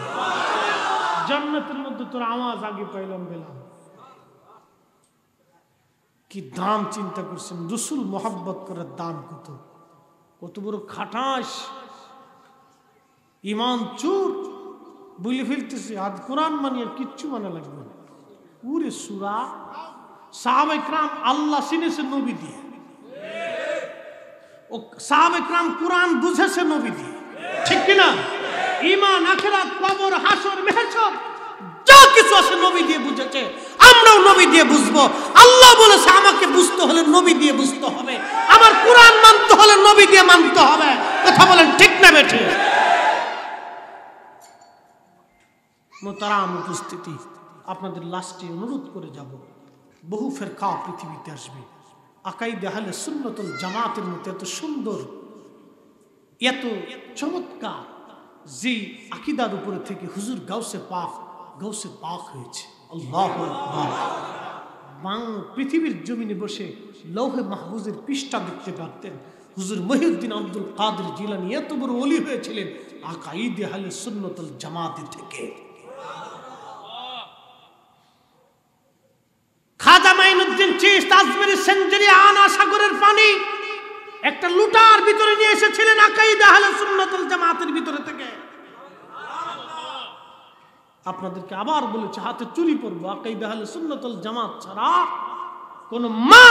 S1: জান্নাতের মধ্যে তোর আওয়াজ আগে পাইলাম বেলাল। কি দাম চিন্তা করছেন? রসুল মোহাব্বত করার দাম কত, কত বড় খাটাস, ইমান চোর বলে ফেলতেছে। আজ কোরআন মানে আর কিচ্ছু মানে লাগবে না। পুরে সূরা সাহাবায়ে কেরাম আল্লাহ চিনেছে নবী দিয়ে, ও সাহাবায়ে কেরাম কোরআন বুঝেছে নবী দিয়ে, ঠিক কিনা? ঈমান, আখিরাত, কবর, হাসর, মেহশর যা কিছু আছে নবী দিয়ে বুঝেছে, আমরাও নবী দিয়ে বুঝবো। আল্লাহ বলেছে আমাকে বুঝতে হলে নবী দিয়ে বুঝতে হবে, আমার কোরআন মানতে হলে নবী দিয়ে মানতে হবে। কথা বলেন ঠিক না বেঠিক? মোহতারাম উপস্থিতি, আপনাদের লাস্টে অনুরোধ করে যাব, বহু ফেরকা পৃথিবীতে আসবে, আকাইদে আহলে সুন্নাত ওয়াল জামাতের মতো এত সুন্দর, এত চমৎকার যে আকীদার উপরে থেকে হুজুর গাউসে পাক হয়েছে। আল্লাহু আকবার। পৃথিবীর জমিনে বসে লৌহে মাহফুজের পৃষ্ঠা দেখতে পারতেন। হুজুর মহিউদ্দিন আব্দুল কাদের জিলানী এত বড় ওলি হয়েছিলেন আকাইদে আহলে সুন্নাত ওয়াল জামাত থেকে। খাজা মাইনুদ্দিন চিশতি আজমেরি সেঞ্চুরি আনা সাগরের পানি একটা লুটার ভিতরে নিয়ে এসেছিলেন আকাইদে আহলে সুন্নাত ওয়াল জামাতের ভিতরে থেকে। আপনাদেরকে আবার বলেছে, হাতে চুরি পরবো, আকাইদে আহলে সুন্নাত ওয়াল জামাত ছাড়া কোন মা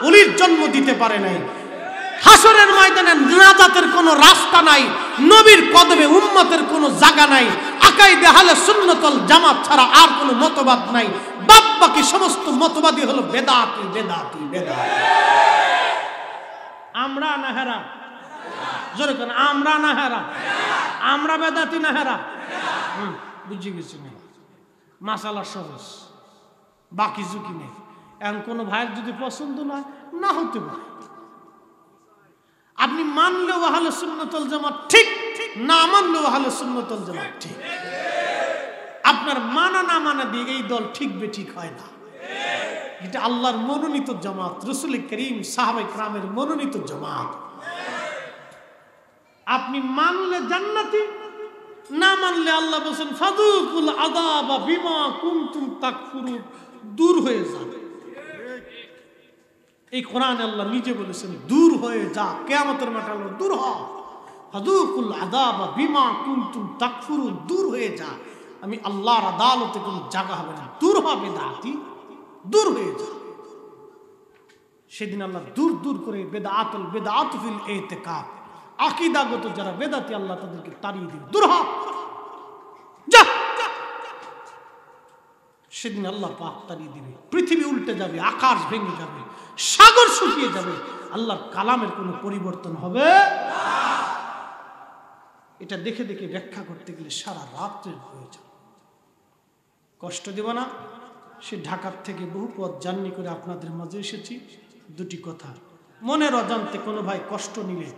S1: ওলির জন্ম দিতে পারে নাই। হাসরের ময়দানে নাজাতের কোনো রাস্তা নাই, নবীর কদমে উম্মতের কোনো জায়গা নাই, আকাইদে আহলে সুন্নাতুল জামাত ছাড়া আর কোনো মতবাদ নাই। বাদ বাকি সমস্ত মতবাদই হলো বেদাতি বেদাতি বেদাতি। আমরা না হেরা, জোরে কেন আমরা না হেরা, আমরা বেদাতি না হেরা। বুঝে গেছি না, মাসালা সহজ, বাকি ঝুঁকি নেই। এখন কোনো ভাইয়ের যদি পছন্দ না হতে পারে, আপনি মানলেও আহলে সুন্নাতুল জামাত ঠিক, না মানলেও আহলে সুন্নাতুল জামাত ঠিক। আপনার মানা না মানা দিয়ে এই দল ঠিক বেঠিক হয় না। এটা আল্লাহর মনোনীত জামাত, রাসূল করিম সাহাবায়ে কেরামের মনোনীত জামাত। আপনি মানলে জান্নাতি, না মানলে আল্লাহ বলেন ফাযুকুল আযাবা বিমা কুনতুম তাকফুরুন, দূর হয়ে যাবে। এই কোরআনে আল্লাহ নিজে বলেছেন দূর হয়ে যা, কিয়ামতের মাঠে আল্লাহ দূর হ, ফাযুকুল আযাবা বিমা কুনতুম তাকফুরুন, দূর হয়ে যা। আমি আল্লাহর আদালতে কোনো জায়গা হবে না, দূর হবে বেদাতি, দূর হয়ে যা। সেদিন আল্লাহ দূর দূর করে বেদাতুল বেদাতু ফিল ইতিকাদ, আকীদাগত যারা বেদাতি আল্লাহ তাদেরকে তাড়িয়ে দিবে, দূর হ যা। সেদিন আল্লাহ পাক তাড়িয়ে দিবে, পৃথিবী উল্টে যাবে, আকাশ ভেঙে যাবে, সাগর শুকিয়ে যাবে, আল্লাহর কালামের কোনো পরিবর্তন হবে না। এটা দেখে দেখে ব্যাখ্যা করতে গেলে সারা রাত্রের প্রয়োজন। কষ্ট দেব না, সে ঢাকার থেকে বহু পথ জার্নি করে আপনাদের মাঝে এসেছি। দুটি কথা, মনের অজান্তে কোনো ভাই কষ্ট নিলে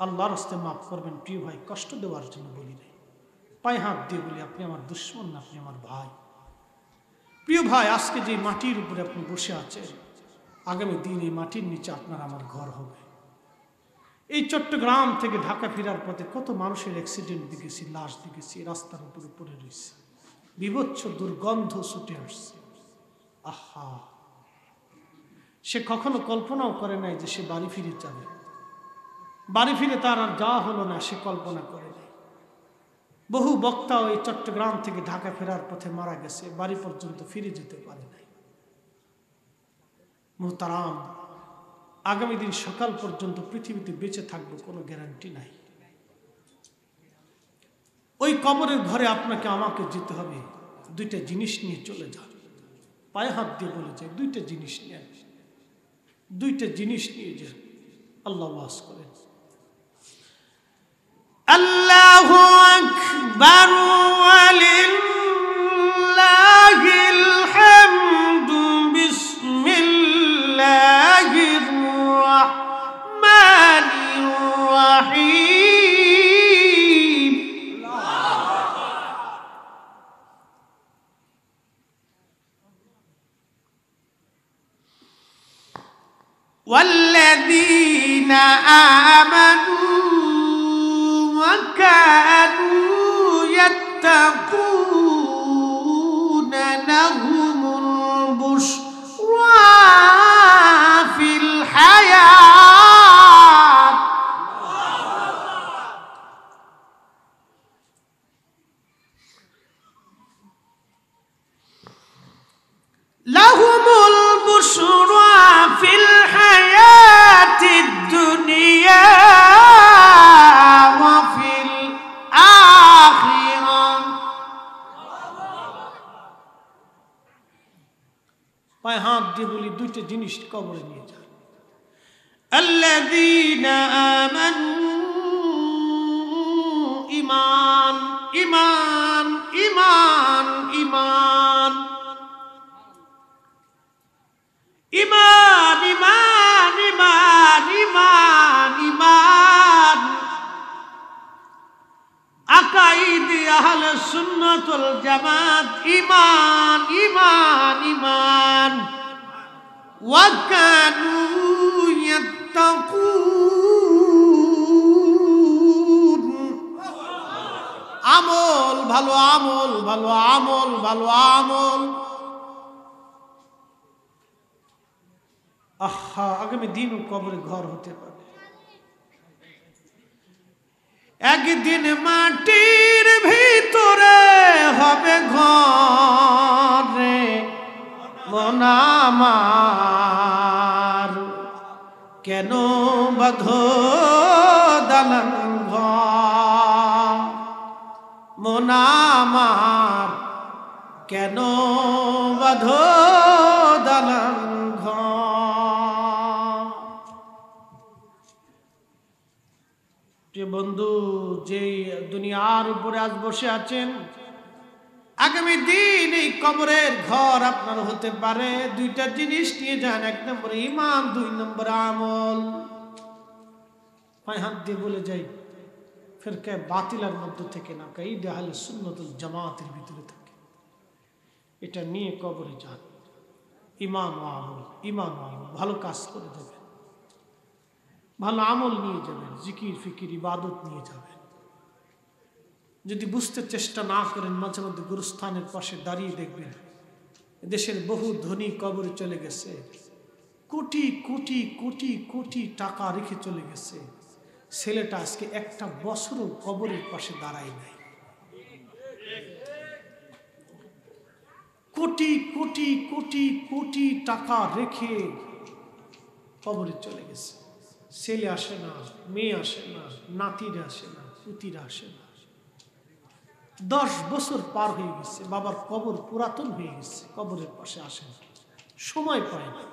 S1: আল্লাহর হস্তে মাফ করবেন। প্রিয় ভাই, কষ্ট দেওয়ার জন্য বলি নাই, পায়ে হাত দিয়ে বলি আপনি আমার দুশ্মন না, আপনি আমার ভাই। প্রিয় ভাই, আজকে যে মাটির উপরে আপনি বসে আছেন, আগামী দিন এই মাটির নিচে আপনার আমার ঘর হবে। এই চট্টগ্রাম থেকে ঢাকা ফেরার পথে কত মানুষের অ্যাক্সিডেন্ট দেখেছি, লাশ দেখেছি, রাস্তার উপরে পড়ে রয়েছে, বিভৎস দুর্গন্ধ ছুটে আসছে। আহা, সে কখনো কল্পনাও করে নাই যে সে বাড়ি ফিরে যাবে। বাড়ি ফিরে তার আর যাওয়া হলো না, সে কল্পনা করে নাই। বহু বক্তা ওই চট্টগ্রাম থেকে ঢাকা ফেরার পথে মারা গেছে, বাড়ি পর্যন্ত ফিরে যেতে পারে নাই। মুহতারাম, আগামী দিন সকাল পর্যন্ত পৃথিবীতে বেঁচে থাকবো কোনো গ্যারান্টি নাই। ওই কবরের ঘরে আপনাকে আমাকে যেতে হবে, দুইটা জিনিস নিয়ে চলে যান। পায়ে হাত দিয়ে বলে যায় দুইটা জিনিস নিয়ে, দুইটা জিনিস নিয়ে যান। আল্লাহ ওয়াজ করেন, আল্লাহু আকবার ওয়ালিল্লাহিল হামদু, বিসমিল্লাহির রাহমানির রাহিম। والذين آمنوا وكانوا يتقون لهم البشرى في الحياة لهم البشرى في الحياة الدنيا وفي الآخرة। পায়ে হাত দিয়ে বলি দুইটা জিনিস কবরে নিয়ে যান। আল্লাযীনা আমানু, ঈমান ঈমান ঈমান ঈমান ইমান ইমান ইমান ইমান ইমান, আকাইদে আহলে সুন্নাতুল জামাত, ইমান ইমান ইমান। ওয়া কানু ইয়াত্তাকুন, আমল ভালো, আমল ভালো, আমল ভালো, আমল। আহা, আগামী দিন কবরে ঘর হতে পারে। একদিন মাটির ভিতরে হবে ঘরে মন আমার, কেন বাঁধো দালান ঘর, মন আমার কেন বাঁধো দালান ঘর। প্রিয় বন্ধু, যেই দুনিয়ার উপরে আজ বসে আছেন, আগামী দিন এই কবরের ঘর আপনার হতে পারে। দুইটা জিনিস নিয়ে যান, 1 নম্বর ঈমান, 2 নম্বর আমল। পায়ে হাত দিয়ে বলে যাই, ফিরকা বাতিলের মধ্যে থেকে না, কাইদে আহলে সুন্নাতুল জামাতের ভিতরে থাকে। এটা নিয়ে কবরে যান। ঈমান ও আমল, ঈমান ও আমল, ভালো কাজ করে যাবেন, ভালো আমল নিয়ে যাবেন, জিকির ফিকির ইবাদত নিয়ে যাবেন। যদি বুঝতে চেষ্টা না করেন, মাঝে মধ্যে গুরুস্থানের পাশে দাঁড়িয়ে দেখবেন দেশের বহু ধনী কবরে চলে গেছে, কোটি কোটি কোটি কোটি টাকা রেখে চলে গেছে। ছেলেটা আজকে একটা বছরও কবরের পাশে দাঁড়ায় নাই। কোটি কোটি কোটি কোটি টাকা রেখে কবরে চলে গেছে। ছেলে আসে না, মেয়ে আসে না, নাতিরা আসে না, পুতিরা আসে না। 10 বছর পার হয়ে গেছে, বাবার কবর পুরাতন হয়ে গেছে, কবরের পাশে আসে না, সময় পায় না।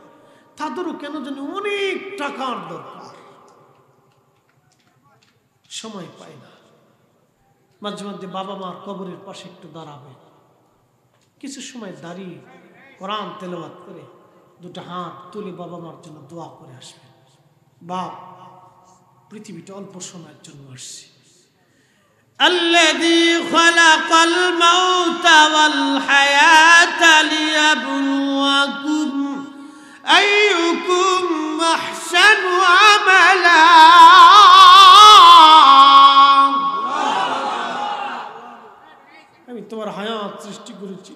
S1: তাদেরও কেন জানি অনেক টাকার দরকার, সময় পায় না। মাঝে মধ্যে বাবা মার কবরের পাশে একটু দাঁড়াবে, কিছু সময় দাঁড়িয়ে কোরআন তেলাওয়াত করে 2টা হাত তুলে বাবা মার জন্য দোয়া করে আসবে। বাপ, পৃথিবীটা অল্প সময়ের জন্য আসছে। الذي خلق الموت والحياة ليبلوكم أيكم أحسن عملا। আমি তোমার হায়াত সৃষ্টি করেছি,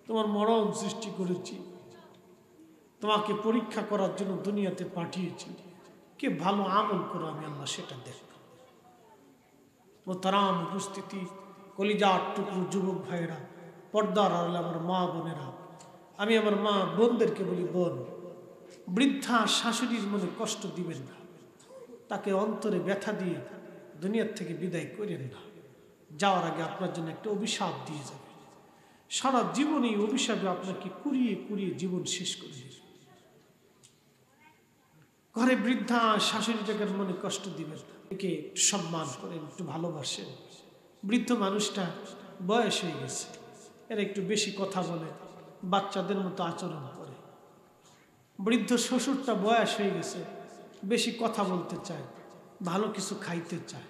S1: তোমার মরণ সৃষ্টি করেছি, তোমাকে পরীক্ষা করার জন্য দুনিয়াতে পাঠিয়েছি। কে ভালো আমল করো আমি আল্লাহ সেটা দেখব। মোহতারাম উপস্থিতি, কলিজার টুকরো যুবক ভাইয়েরা, পর্দার আড়ালে আমার মা বোনেরা, আমি আমার মা বোনদেরকে বলি, বোন, বৃদ্ধা শাশুড়ির মনে কষ্ট দিবেন না, তাকে অন্তরে ব্যথা দিয়ে দুনিয়ার থেকে বিদায় করেন না। যাওয়ার আগে আপনার জন্য একটা অভিশাপ দিয়ে যাবে, সারা জীবন এই অভিশাপে আপনাকে কুড়িয়ে কুড়িয়ে জীবন শেষ করে দেবে। ঘরে বৃদ্ধা শাশুড়িটাকে মনে কষ্ট দিবেন না, একে একটু সম্মান করেন, একটু ভালোবাসেন। বৃদ্ধ মানুষটা বয়স হয়ে গেছে, এরা একটু বেশি কথা বলে, বাচ্চাদের মতো আচরণ করে। বৃদ্ধ শ্বশুরটা বয়স হয়ে গেছে, বেশি কথা বলতে চায়, ভালো কিছু খাইতে চায়।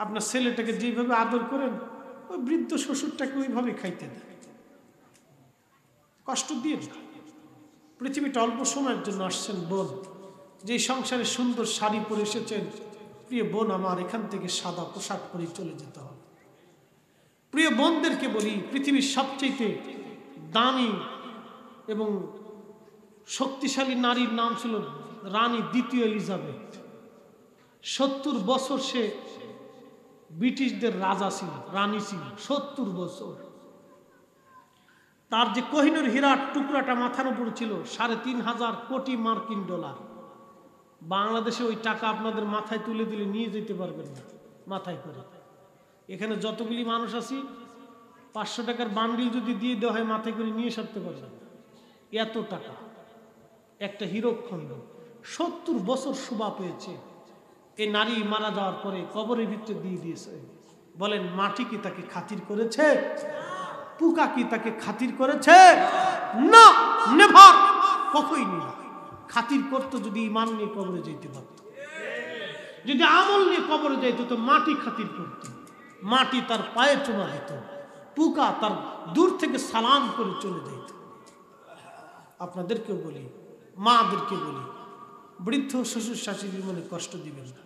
S1: আপনার ছেলেটাকে যেভাবে আদর করেন, ওই বৃদ্ধ শ্বশুরটাকে ওইভাবে খাইতে দেয়। কষ্ট দিয়ে না। পৃথিবীটা অল্প সময়ের জন্য আসছেন বোন, যে সংসারে সুন্দর শাড়ি পরে এসেছেন, প্রিয় বোন আমার, এখান থেকে সাদা পোশাক পরে চলে যেতে হবে। প্রিয় বোনদেরকে বলি, পৃথিবীর সবচেয়ে দামি এবং শক্তিশালী নারীর নাম ছিল রানী দ্বিতীয় এলিজাবেথ। 70 বছর সে ব্রিটিশদের রাজা ছিল, রানী ছিল 70 বছর। তার যে কোহিনূর হীরার টুকরাটা মাথার উপর ছিল ৩,৫০০ কোটি মার্কিন ডলার। বাংলাদেশে ওই টাকা আপনাদের মাথায় তুলে দিলে নিয়ে যেতে পারবেন না মাথায় করে। এখানে যতগুলি মানুষ আছি, 500 টাকার বান্ডিল যদি দিয়ে দেওয়া হয়, মাথায় করে নিয়ে সারতে পারবেন। এত টাকা, একটা হীরকখণ্ড। 70 বছর শোভা পেয়েছে। এই নারী মারা যাওয়ার পরে কবরের ভিতরে দিয়ে দিয়েছে। বলেন, মাটি কি তাকে খাতির করেছে? পোকা কি তাকে খাতির করেছে? না, নেভার, কখনোই না। খাতির করতো যদি ঈমান নিয়ে কবরে যেতে পারত, যদি আমল নিয়ে কবরে যাইত, তো মাটি খাতির করত। মাটি তার পায়ে চুমা দিত, পোকা তার দূর থেকে সালাম করে চলে যেত। আপনাদেরকেও বলি, মাদেরকে বলি, বৃদ্ধ শ্বশুর শাশুড়ির মনে কষ্ট দিবেন না,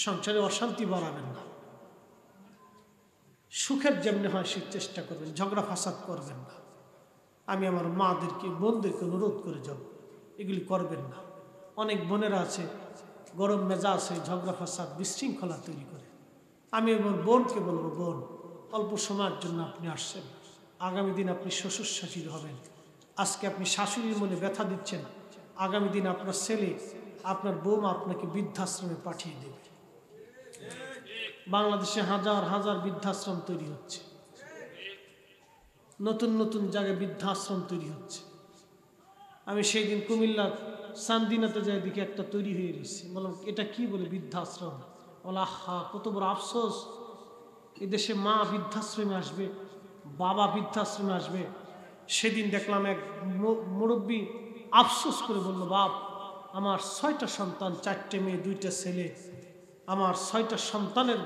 S1: সংসারে অশান্তি বাড়াবেন না। সুখের যেমনি হয় সে চেষ্টা করবেন, ঝগড়া ফাসাদ করবেন না। আমি আমার মাদেরকে বোনদেরকে অনুরোধ করে যাব, এগুলি করবেন না। অনেক বোনেরা আছে গরম মেজাজে ঝগড়া ফাসাদ বিশৃঙ্খলা তৈরি করে। আমি আমার বোনকে বলবো, বোন, অল্প সময়ের জন্য আপনি আসছেন, আগামী দিন আপনি শ্বশুর শাশুড়ি হবেন। আজকে আপনি শাশুড়ির মনে ব্যথা দিচ্ছেন, আগামী দিন আপনার ছেলে আপনার বৌমা আপনাকে বৃদ্ধাশ্রমে পাঠিয়ে দেবে। বাংলাদেশে হাজার হাজার বৃদ্ধাশ্রম তৈরি হচ্ছে, নতুন নতুন জায়গায় বৃদ্ধাশ্রম তৈরি হচ্ছে। আমি সেই দিন কুমিল্লার সান্দিনাতে যাই দেখি একটা তৈরি হয়ে রয়েছে। বললাম এটা কি বলে বৃদ্ধাশ্রম? বলে আহা কত বড় আফসোস, এদেশে মা বৃদ্ধাশ্রমে আসবে, বাবা বৃদ্ধাশ্রমে আসবে। সেদিন দেখলাম এক মুরব্বী আফসোস করে বলল, বাপ আমার 6টা সন্তান, 4টে মেয়ে 2টা ছেলে, আমার 6টা সন্তানের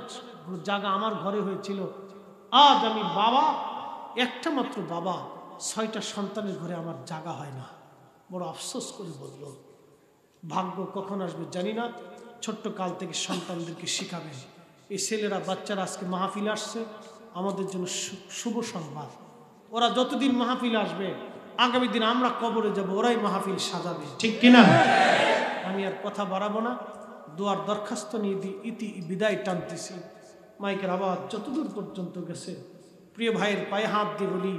S1: জায়গা আমার ঘরে হয়েছিল, আজ আমি বাবা, একটা মাত্র বাবা, 6টা সন্তানের ঘরে আমার জায়গা হয় না। বড় আফসোস করে বলল। ভাগ্য কখন আসবে জানি না, ছোট্ট কাল থেকে সন্তানদেরকে শিখাবেন। এই ছেলেরা বাচ্চারা আজকে মাহফিল আসছে, আমাদের জন্য শুভ সংবাদ। ওরা যতদিন মাহফিল আসবে, আগামী দিন আমরা কবরে যাব, ওরাই মাহফিল সাজাবে, ঠিক কিনা? আমি আর কথা বাড়াবো না, দোয়ার দরখাস্ত নিয়ে ইতি বিদায় টানতেছি। মাইকের আওয়াজ যতদূর পর্যন্ত গেছে, প্রিয় ভাইয়ের পায়ে হাত দিয়ে বলি,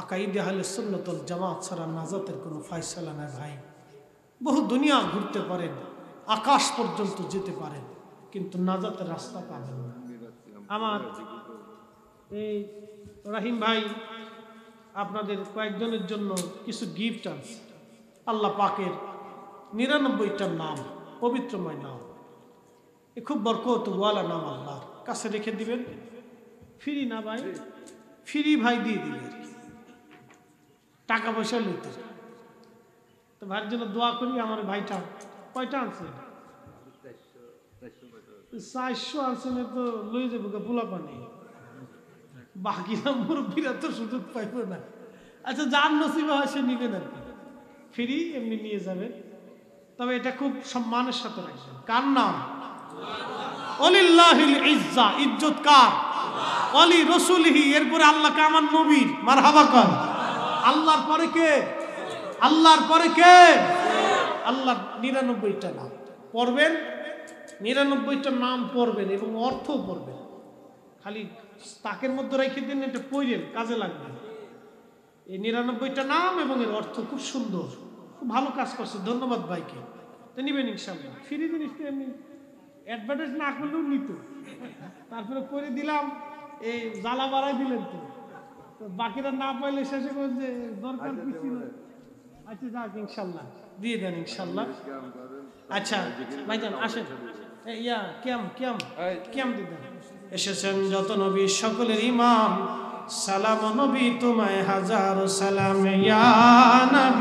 S1: আকাইদে আহলে সুন্নাত ওয়াল জামাত ছাড়া নাজাতের কোনো ফয়সালা নাই ভাই। বহু দুনিয়া ঘুরতে পারেন, আকাশ পর্যন্ত যেতে পারেন, কিন্তু নাজাতের রাস্তা পাবেন না। আমার এই রাহিম ভাই আপনাদের কয়েকজনের জন্য কিছু গিফট আছে। আল্লাহ পাকের 99টা নাম, পবিত্রময় নাম, এ খুব বরকতওয়ালা নাম, আল্লাহর কাছে রেখে দিবেন। ফ্রি না ভাই, ফ্রি ভাই দিয়ে দিবেন, টাকা পয়সা লইতে। তো ভাইয়ের জন্য দোয়া করি। আমার ভাইটা কয়টা আনছে? 400 আনছে না তো লই যাবো পোলা পানি, বাকিরা মুরব্বীরা তো সুযোগ পাইব না। আচ্ছা যার নসিবে হয় সে নিবেন আর কি, ফ্রি এমনি নিয়ে যাবে। তবে এটা খুব সম্মানের সাথে রাখবেন। কার নাম? ওয়ালিল্লাহিল ইজ্জা, ইজ্জত কার? ওয়ালি রাসূলিহি, এরপরে আল্লাহকে আমার নবীর। মারহাবা কর। আল্লাহর পরে কে? আল্লাহর পরে কে? আল্লাহর 99টা নাম পড়বেন, 99টা নাম পড়বেন এবং অর্থ পড়বেন। খালি তাকের মধ্যে রেখে দিন, এটা পড়েন, কাজে লাগবে। এই 99টা নাম এবং এর অর্থ খুব সুন্দর, খুব ভালো কাজ করছে। ধন্যবাদ ভাইকে। তো নিবেন ইনশাআল্লাহ। ফ্রি জিনিসটা এমনি অ্যাডভার্টাইজ না করলেও নিত, তারপরে করে দিলাম, এই জ্বালা বাড়াই দিলেন। তো বাকিরা না পাইলে শেষে বলছে দরকার কি ছিল। আচ্ছা যাক, ইনশাআল্লাহ দিয়ে দেন ইনশাআল্লাহ। আচ্ছা ভাইজান আসেন, ইয়া কিয়াম দিয়ে দেন। এসেছেন যত নবী সকলের ইমাম, সালাম নবী তোমায় হাজারো সালাম ইয়া নবী।